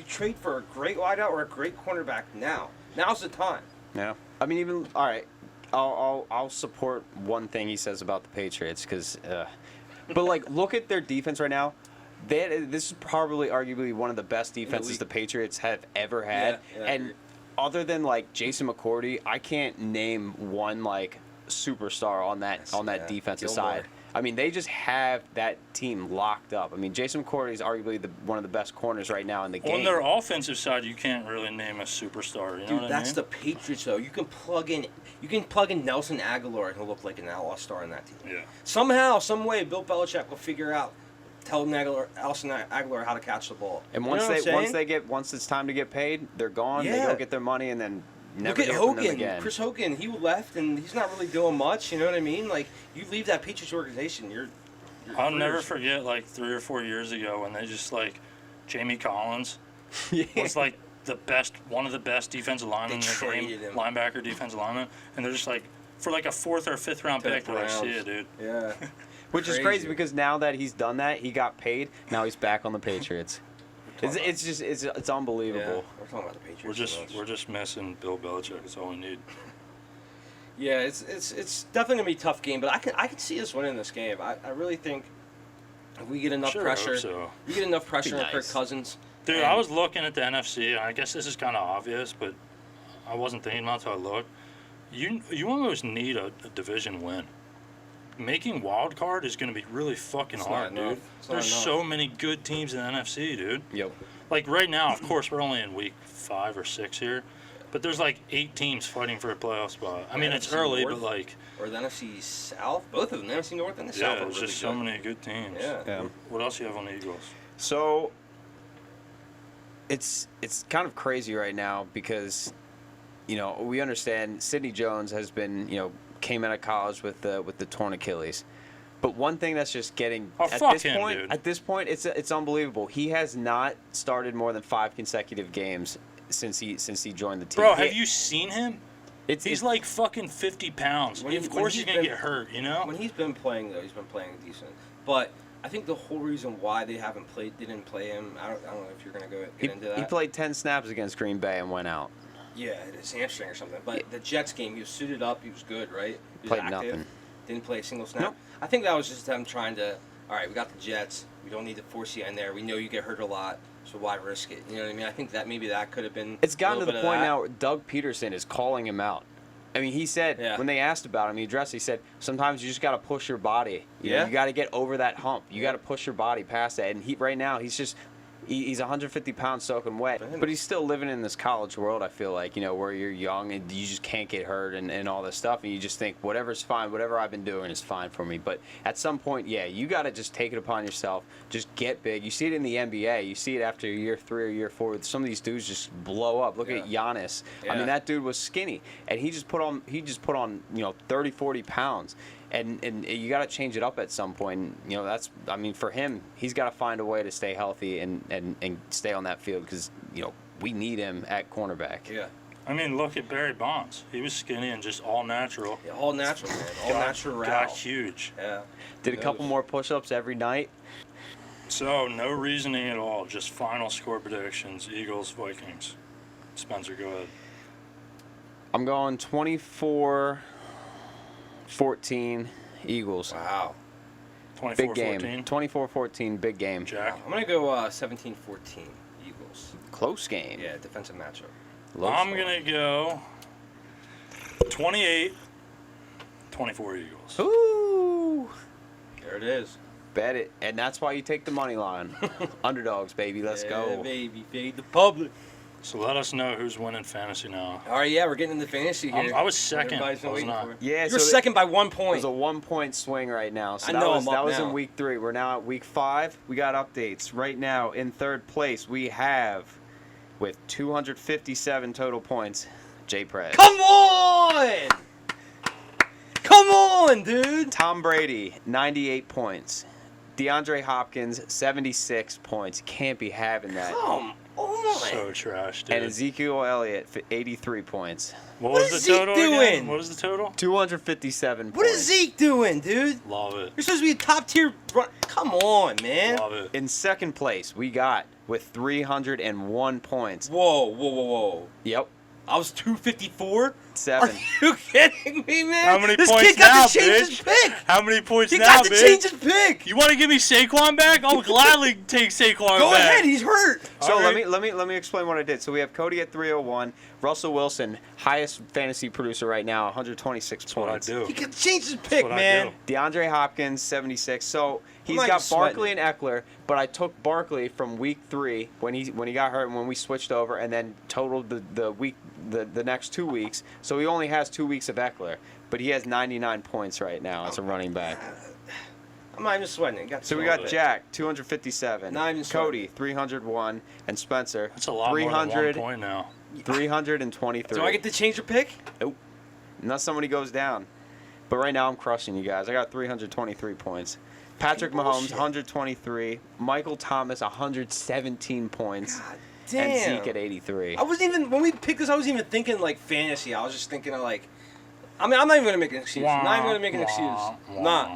trade for a great wideout or a great cornerback now. Now's the time. Yeah. I mean, even all right. I'll support one thing he says about the Patriots because, but like, look at their defense right now. This is probably arguably one of the best defenses league. the Patriots have ever had. Yeah, I and agree. other than like Jason McCourty, I can't name one like superstar on that Yeah, defensive Gilmore. side. I mean, they just have that team locked up. I mean, Jason McCourty is arguably one of the best corners right now in the game. On their offensive side, you can't really name a superstar. You know Dude, what that's I the mean? Patriots though. You can plug in Nelson Aguilar and he'll look like an outlaw star in that team. Yeah. Somehow, some way, Bill Belichick will figure out, tell Nelson Aguilar how to catch the ball. And You once know what I'm saying? once it's time to get paid, they're gone. They Yeah. go get their money and then never Look at hear from them Hogan, again. Chris Hogan. He left and he's not really doing much. You know what I mean? Like you leave that Patriots organization, your I'll never career's- forget like 3 or 4 years ago when they just like Jamie Collins Yeah. was like one of the best defensive linemen in They the game, traded him. linebacker, defensive lineman, and they're just like for like a 4th or 5th round To the pick. They're like, see Browns. ya, dude. Yeah. Which is crazy because now that he's done that, he got paid. Now he's back on the Patriots. It's unbelievable. We're talking about the Patriots. We're so much. just missing Bill Belichick. That's all we need. Yeah, it's definitely gonna be a tough game, but I can see us winning this game. I really think if we get enough Sure, pressure, hope so. we get enough pressure on nice. Kirk Cousins. Dude, and- I was looking at the NFC, and I guess this is kind of obvious, but I wasn't thinking about it until I looked. You almost need a division win. Making wild card is going to be really fucking It's hard, not enough. dude. It's not There's enough. so many good teams in the NFC, dude. Yep. Like right now, of course, we're only in week 5 or 6 here, but there's like 8 teams fighting for a playoff spot. I mean, it's NFC early, North. but like, Or the NFC South, both of them, the NFC North and the South. yeah, are there's really just so good. many good teams. Yeah. Yeah. What else do you have on the Eagles? So it's kind of crazy right now because we understand Sidney Jones has been came out of college with the torn Achilles, But one thing that's just getting Oh, at fuck this him, point, dude. at this point, it's unbelievable. He has not started more than 5 consecutive games since he joined the team. Bro, have you seen him? It's He's like fucking 50 pounds. When he- Of when course he's he's gonna been- get hurt, you know? When he's been playing though, he's been playing decent. But I think the whole reason why they didn't play him. I don't know if you're gonna get into that. he played 10 snaps against Green Bay and went out. Yeah, his hamstring or something. But the Jets game, he was suited up. He was good, right? He was Played active. nothing. Didn't play a single snap. Nope. I think that was just them trying to. All right, we got the Jets. We don't need to force you in there. We know you get hurt a lot, so why risk it? You know what I mean? I think that maybe that could have been. It's a gotten to little the bit of point that. now where Doug Peterson is calling him out. I mean, he said Yeah. when they asked about him, he said sometimes you just got to push your body. You know, Yeah. you got to get over that hump. You got to push your body past that. And right now he's 150 pounds soaking wet, but he's still living in this college world. I feel like, you know, where you're young and you just can't get hurt and all this stuff, and you just think whatever's fine, whatever I've been doing is fine for me. But at some point, yeah, you got to just take it upon yourself. Just get big. You see it in the NBA. You see it after year 3 or year 4. Some of these dudes just blow up. Look at Giannis. I Yeah. mean, that dude was skinny, and he just put on 30, 40 pounds. And you got to change it up at some point. You know, for him, he's got to find a way to stay healthy and stay on that field because, you know, we need him at cornerback. Yeah. I mean, look at Barry Bonds. He was skinny and just all natural. Yeah, all natural, man. All natural. Got huge. Yeah. Did a couple more push-ups every night. So, no reasoning at all. Just final score predictions. Eagles, Vikings. Spencer, go ahead. I'm going 24-14 Eagles. Wow. 24-14. Big game. 24-14, big game. Jack. I'm gonna go 17-14 Eagles. Close game. Yeah, defensive matchup. Low I'm score. going to go 28-24 Eagles. Ooh. There it is. Bet it. And that's why you take the money line. Underdogs, baby. Let's Yeah, go. baby, fade the public. So let us know who's winning fantasy now. All right, yeah, we're getting into fantasy here. I was second, Everybody's been wasn't waiting I? for it. Yeah, You're so second by 1 It point. was a 1-point swing right now. So I know, I'm that up was now. in week 3. We're now at week 5. We got updates. Right now, in third place, we have, with 257 total points, Jay Prez. Come on! Come on, dude! Tom Brady, 98 points. DeAndre Hopkins, 76 points. Can't be having that. Come on! So trash, dude. And Ezekiel Elliott, 83 points. What What was is the total Zeke again? doing? What was the total? 257 What points. is Zeke doing, dude? Love it. You're supposed to be a top tier. Come on, man! Love it. In second place, we got, with 301 points. Whoa, whoa, whoa, whoa! Yep, I was 254. 7. Are you kidding me, man? How many this points kid got now, to change his bitch? pick. How many points He now, got to bitch? change his pick. You want to give me Saquon back? I'll gladly take Saquon Go back. ahead, he's hurt. So All right. let me explain what I did. So we have Cody at 301, Russell Wilson, highest fantasy producer right now, 126 That's what I points. do. He could change his pick, what I man. do. DeAndre Hopkins, 76. So he's not got even sweating. Barkley and Eckler, but I took Barkley from week 3 when he got hurt and when we switched over, and then totaled the next 2 weeks. So he only has 2 weeks of Eckler, but he has 99 points right now as a running back. I'm not even sweating it. So we got Jack, 257, Not even sweating. Cody, 301, and Spencer, That's a lot more than 1 point now. 323. Do I get to change your pick? Nope. Unless somebody goes down. But right now I'm crushing you guys. I got 323 points. Patrick Mahomes, Bullshit. 123. Michael Thomas, 117 points. God And damn. Zeke at 83. I wasn't even when we picked this. I wasn't even thinking like fantasy. I was just thinking of like. I mean, I'm not even gonna make an excuse. I'm not even gonna make an excuse. Nah.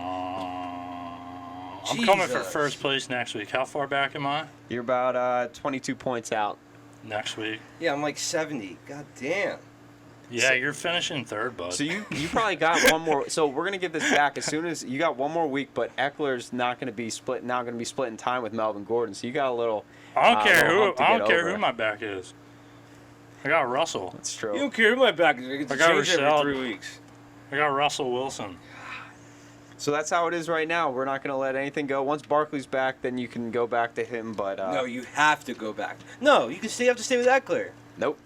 I'm coming for Jesus. first place next week. How far back am I? You're about 22 points out. Next week. Yeah, I'm like 70. God damn. Yeah, you're finishing third, bud. So you probably got one more. So we're gonna give this back as soon as you got one more week. But Eckler's not gonna be split. Now gonna be split in time with Melvin Gordon. So you got a little. I don't care little who. hump to I get don't care over. who my back is. I got Russell. That's You true. don't care who my back is. I get to I got change it Rochelle. every 3 weeks. I got Russell Wilson. So that's how it is right now. We're not gonna let anything go. Once Barkley's back, then you can go back to him. But No, you have to go back. No, you can stay. You have to stay with Eckler. nope.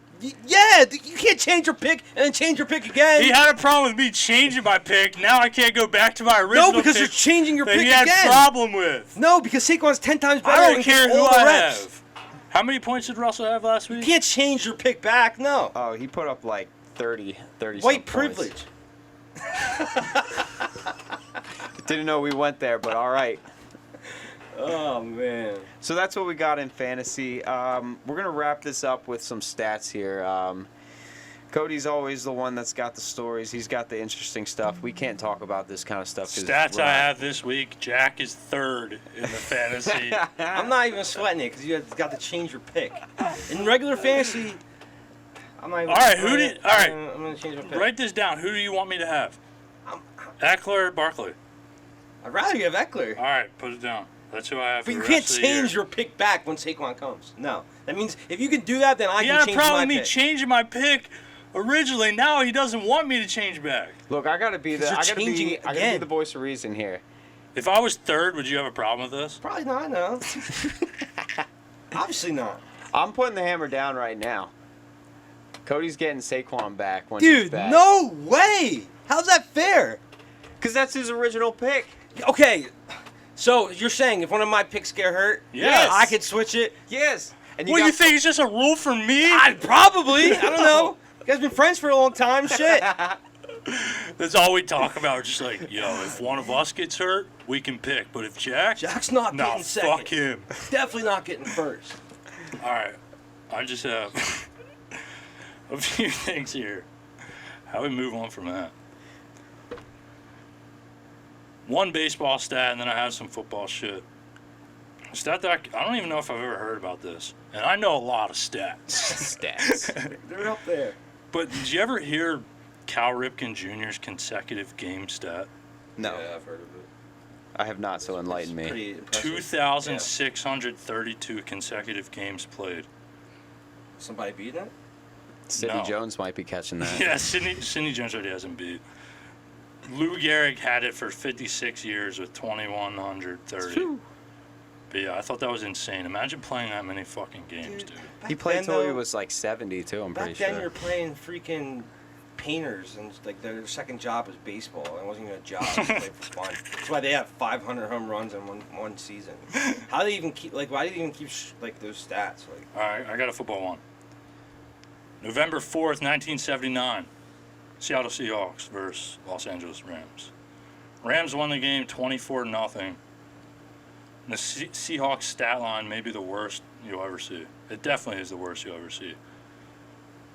Yeah, you can't change your pick and then change your pick again. He had a problem with me changing my pick. Now I can't go back to my original No, because pick you're changing your that pick he had again. problem with. No, because Saquon's 10 times better. I don't and care gets who all the I reps. have. How many points did Russell have last You week? can't change your pick back. No. Oh, he put up like 30 White some points. privilege. Didn't know we went there, but all right. Oh man. So that's what we got in fantasy. We're going to wrap this up with some stats here. Cody's always the one that's got the stories. He's got the interesting stuff. We can't talk about this kind of stuff. 'Cause Stats we're I not- have this week: Jack is third in the fantasy. I'm not even sweating it because you got to change your pick. In regular fantasy, I'm not even. All right, who did- all right. I'm gonna change my pick. Write this down. Who do you want me to have? I'm- Eckler or Barkley? I'd rather you have Eckler. All right, put it down. That's who I have. But for you the can't rest of the year. change your pick back when Saquon comes. No, that means if you can do that, then I He can had a change problem my with me pick. changing my pick originally. Now he doesn't want me to change back. Look, I gotta be the 'Cause you're changing it I gotta be again. the voice of reason here. If I was third, would you have a problem with this? Probably not. No. Obviously not. I'm putting the hammer down right now. Cody's getting Saquon back when he's Dude, back. no way. How's that fair? Because that's his original pick. Okay, so you're saying if one of my picks get hurt, Yes. I could switch it? Yes. And What do you got- think? It's just a rule for me? I'd probably. I don't know. You guys been friends for a long time. Shit. That's all we talk about. We're just like, yo, if one of us gets hurt, we can pick. But if Jack's not no, getting second. fuck him. Definitely not getting first. All right, I just have a few things here. How we move on from that? One baseball stat, and then I have some football shit. A stat that I don't even know if I've ever heard about this, and I know a lot of stats. Stats. They're up there. But did you ever hear Cal Ripken Jr.'s consecutive game stat? No, Yeah, I've heard of it. I have not, so enlighten me. Pretty impressive. 2,632 consecutive games played. Somebody beat it? Sidney No. Jones might be catching that. Yeah, Sidney Jones already hasn't beat. Lou Gehrig had it for 56 years with 2,130. But yeah, I thought that was insane. Imagine playing that many fucking games, dude. He played then, till he though, was like 70 too, I'm pretty Back then, sure. you're playing freaking painters, and like their second job was baseball. It wasn't even a job. They played for fun. That's why they have 500 home runs in one season. How do they even keep? Like, why do they even keep like those stats? Like, All right, I got a football one. November 4th, 1979. Seattle Seahawks versus Los Angeles Rams. Rams won the game 24-0. The Seahawks stat line may be the worst you'll ever see. It definitely is the worst you'll ever see.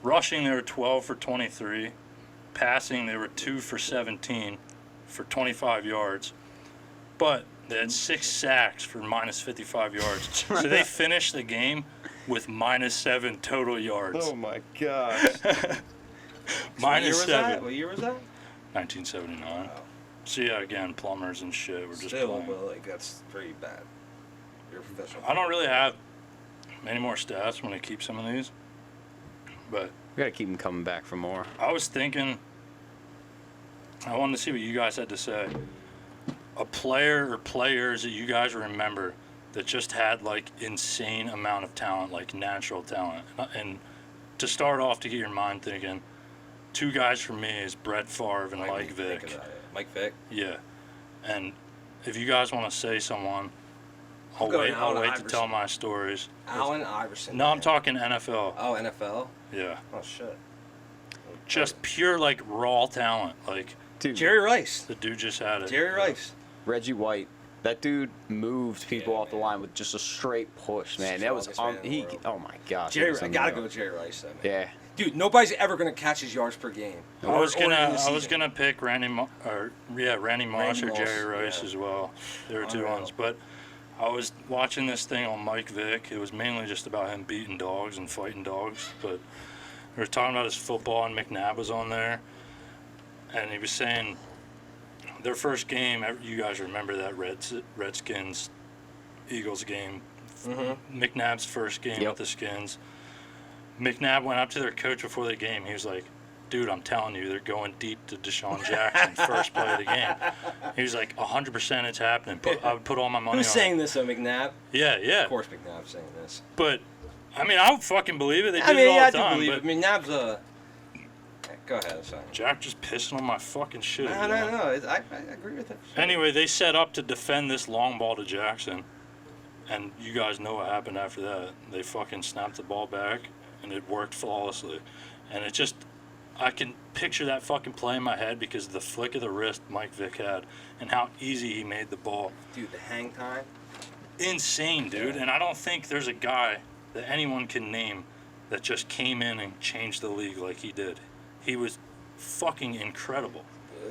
Rushing, they were 12 for 23. Passing, they were 2 for 17 for 25 yards. But they had 6 sacks for minus 55 yards. So they finished the game with minus 7 total yards. Oh my gosh. Minus 7. What year was that? 1979. So yeah, again, plumbers and shit. We're just Still, playing. but like that's pretty bad. You're a professional. I don't really have many more stats when I keep some of these. But We gotta keep him coming back for more. I was thinking, I wanted to see what you guys had to say. A player or players that you guys remember that just had like insane amount of talent, like natural talent. And to start off, to get your mind thinking, 2 guys for me is Brett Favre and Mike Think Vick. about it. Mike Vick. Yeah. And if you guys want to say someone, I'll go I'll Allen wait to Iverson. tell my stories. Allen Iverson. No, I'm man. talking NFL. Oh, NFL. Yeah. Oh shit. Just pure like raw talent. Like Dude, Jerry Rice. the dude just had it. Jerry Rice. Reggie White. That dude moved people off the line with just a straight push, man. That was Strongest man in the world. oh my gosh. it Jerry, was I gotta unreal. go Jerry Rice then. Man. Yeah. Dude, nobody's ever gonna catch his yards per game. I was Or in the gonna season. pick Randy Moss or Randy Moss Randy or Jerry Moss, Rice yeah. as well. There were 2 Unreal. ones, but I was watching this thing on Mike Vick. It was mainly just about him beating dogs and fighting dogs, but we were talking about his football, and McNabb was on there, and he was saying their first game. You guys remember that Redskins Eagles game? Mm-hmm. McNabb's first game Yep. with the Skins. McNabb went up to their coach before the game. He was like, dude, I'm telling you, they're going deep to Deshaun Jackson first play of the game. He was like, 100% it's happening. I would put all my money Who's on saying it. this though, McNabb? Yeah, yeah. Of course McNabb's saying this. But, I mean, I would fucking believe it. They did I mean, it all yeah, I the do time. believe But it. McNabb's a. Go ahead, sorry. Jack just pissing on my fucking shit. No. I agree with it. Anyway, they set up to defend this long ball to Jackson. And you guys know what happened after that. They fucking snapped the ball back, and it worked flawlessly. And it just, I can picture that fucking play in my head because of the flick of the wrist Mike Vick had and how easy he made the ball. Dude, the hang time. Insane, dude. Yeah. And I don't think there's a guy that anyone can name that just came in and changed the league like he did. He was fucking incredible.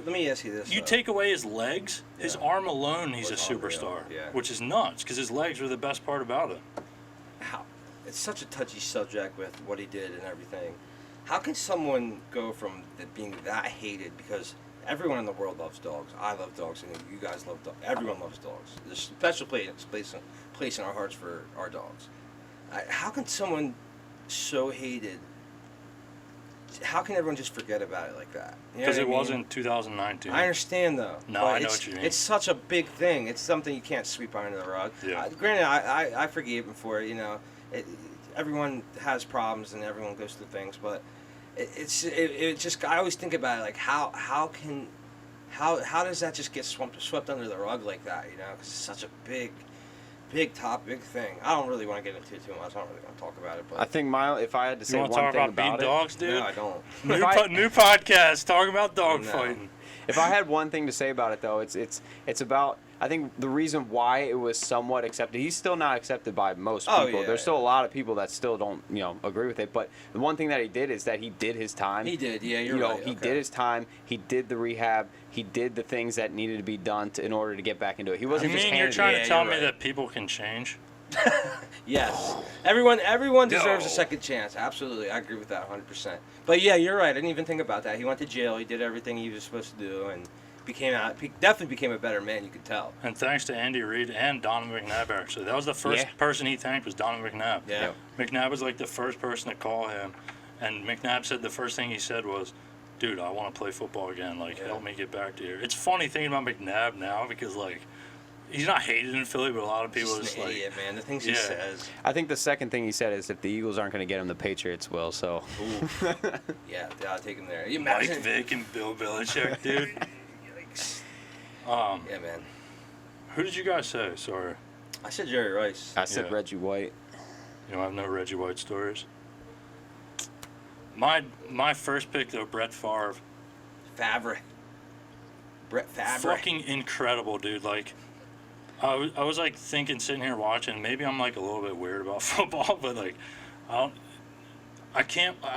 Let me ask you this. You though. take away his legs, his Yeah. arm alone, he's a Was unreal, superstar. yeah. Which is nuts because his legs were the best part about it. How it's such a touchy subject with what he did and everything. How can someone go from being that hated, because everyone in the world loves dogs. I love dogs, and you guys love dogs. Everyone loves dogs. There's a special place in our hearts for our dogs. How can someone so hated? How can everyone just forget about it like that? You know Because what it I mean? wasn't 200019. I understand though. No, but I know it's, what you mean. It's such a big thing. It's something you can't sweep under the rug. Yeah. Granted, I forgave him for it. You know, everyone has problems and everyone goes through things, but it just I always think about it like how does that just get swept under the rug like that? You know, because it's such a big thing. I don't really want to get into it too much. I don't really want to talk about it, but I think if I had to say You one want to talk thing about beating about it, dogs, dude? no, I don't. New, If I- new podcast talking about dog No. fighting. if I had one thing to say about it though, it's about, I think the reason why it was somewhat accepted. He's still not accepted by most people. Oh, yeah, There's still a lot of people that still don't, agree with it. But the one thing that he did is that he did his time. He did, yeah, you're You know, right. he okay. did his time. He did the rehab. He did the things that needed to be done in order to get back into it. He I wasn't just mean, you're handed trying it. to tell you're me right. that people can change? Yes. Everyone deserves No. a second chance. Absolutely. I agree with that 100%. But yeah, you're right. I didn't even think about that. He went to jail. He did everything he was supposed to do and definitely became a better man, you could tell. And thanks to Andy Reid and Donovan McNabb, actually. That was the first Yeah. person he thanked was Donovan McNabb. Yeah. McNabb was like the first person to call him. And McNabb said the first thing he said was, dude, I want to play football again. Like, Yeah. help me get back to here. It's funny thinking about McNabb now because, like, he's not hated in Philly, but a lot of people He's just an like, idiot, man. The things he Yeah. says. I think the second thing he said is if the Eagles aren't going to get him, the Patriots will. So Ooh. Yeah, I'll take him there. You Mike imagine? Vick and Bill Belichick, dude. Yikes. Yeah, man. Who did you guys say? Sorry. I said Jerry Rice. I said Yeah. Reggie White. You don't have no Reggie White stories? My first pick, though, Brett Favre. Favre. Brett Favre. Fucking incredible, dude. Like, I was like thinking, sitting here watching, maybe I'm like a little bit weird about football, but like, I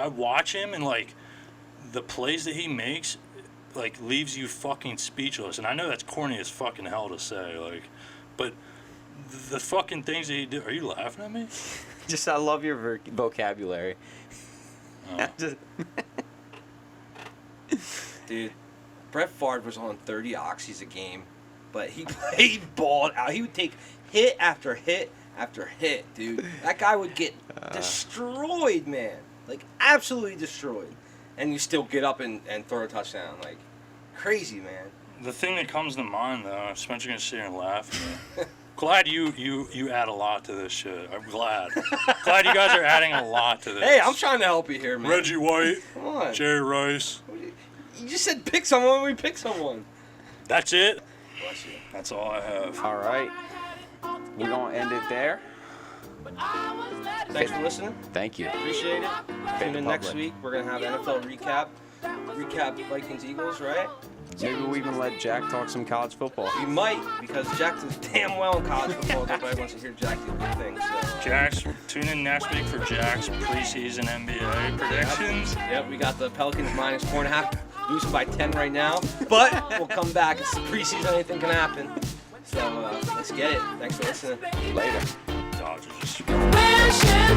watch him and like, the plays that he makes, like, leaves you fucking speechless. And I know that's corny as fucking hell to say, like, but the fucking things that he do. Are you laughing at me? Just I love your vocabulary. Oh. Just- Dude, Brett Favre was on 30 oxys a game, but he balled out. He would take hit after hit after hit, dude. That guy would get destroyed, man. Like, absolutely destroyed. And you still get up and throw a touchdown. Like, crazy, man. The thing that comes to mind, though, Spencer gonna sit here and laugh at me. Glad you add a lot to this shit. I'm glad. Glad you guys are adding a lot to this. Hey, I'm trying to help you here, man. Reggie White, Come on. Jerry Rice. You just said pick someone, we pick someone. That's it. Bless you. That's all I have. all right, we're gonna end it there. Thanks for listening. Thank you. Appreciate it. Tune in next public. week. We're going to have NFL recap. Recap Vikings Eagles, right? Maybe we even let Jack talk some college football. We might, because Jack does damn well in college football. Nobody wants to hear Jack do good things. So. Jax, tune in next week for Jack's preseason NBA predictions. Yep, we got the Pelicans minus 4.5, losing by 10 right now. But we'll come back. It's preseason, anything can happen. So let's get it. Thanks for listening. Later. Dodgers. Wishing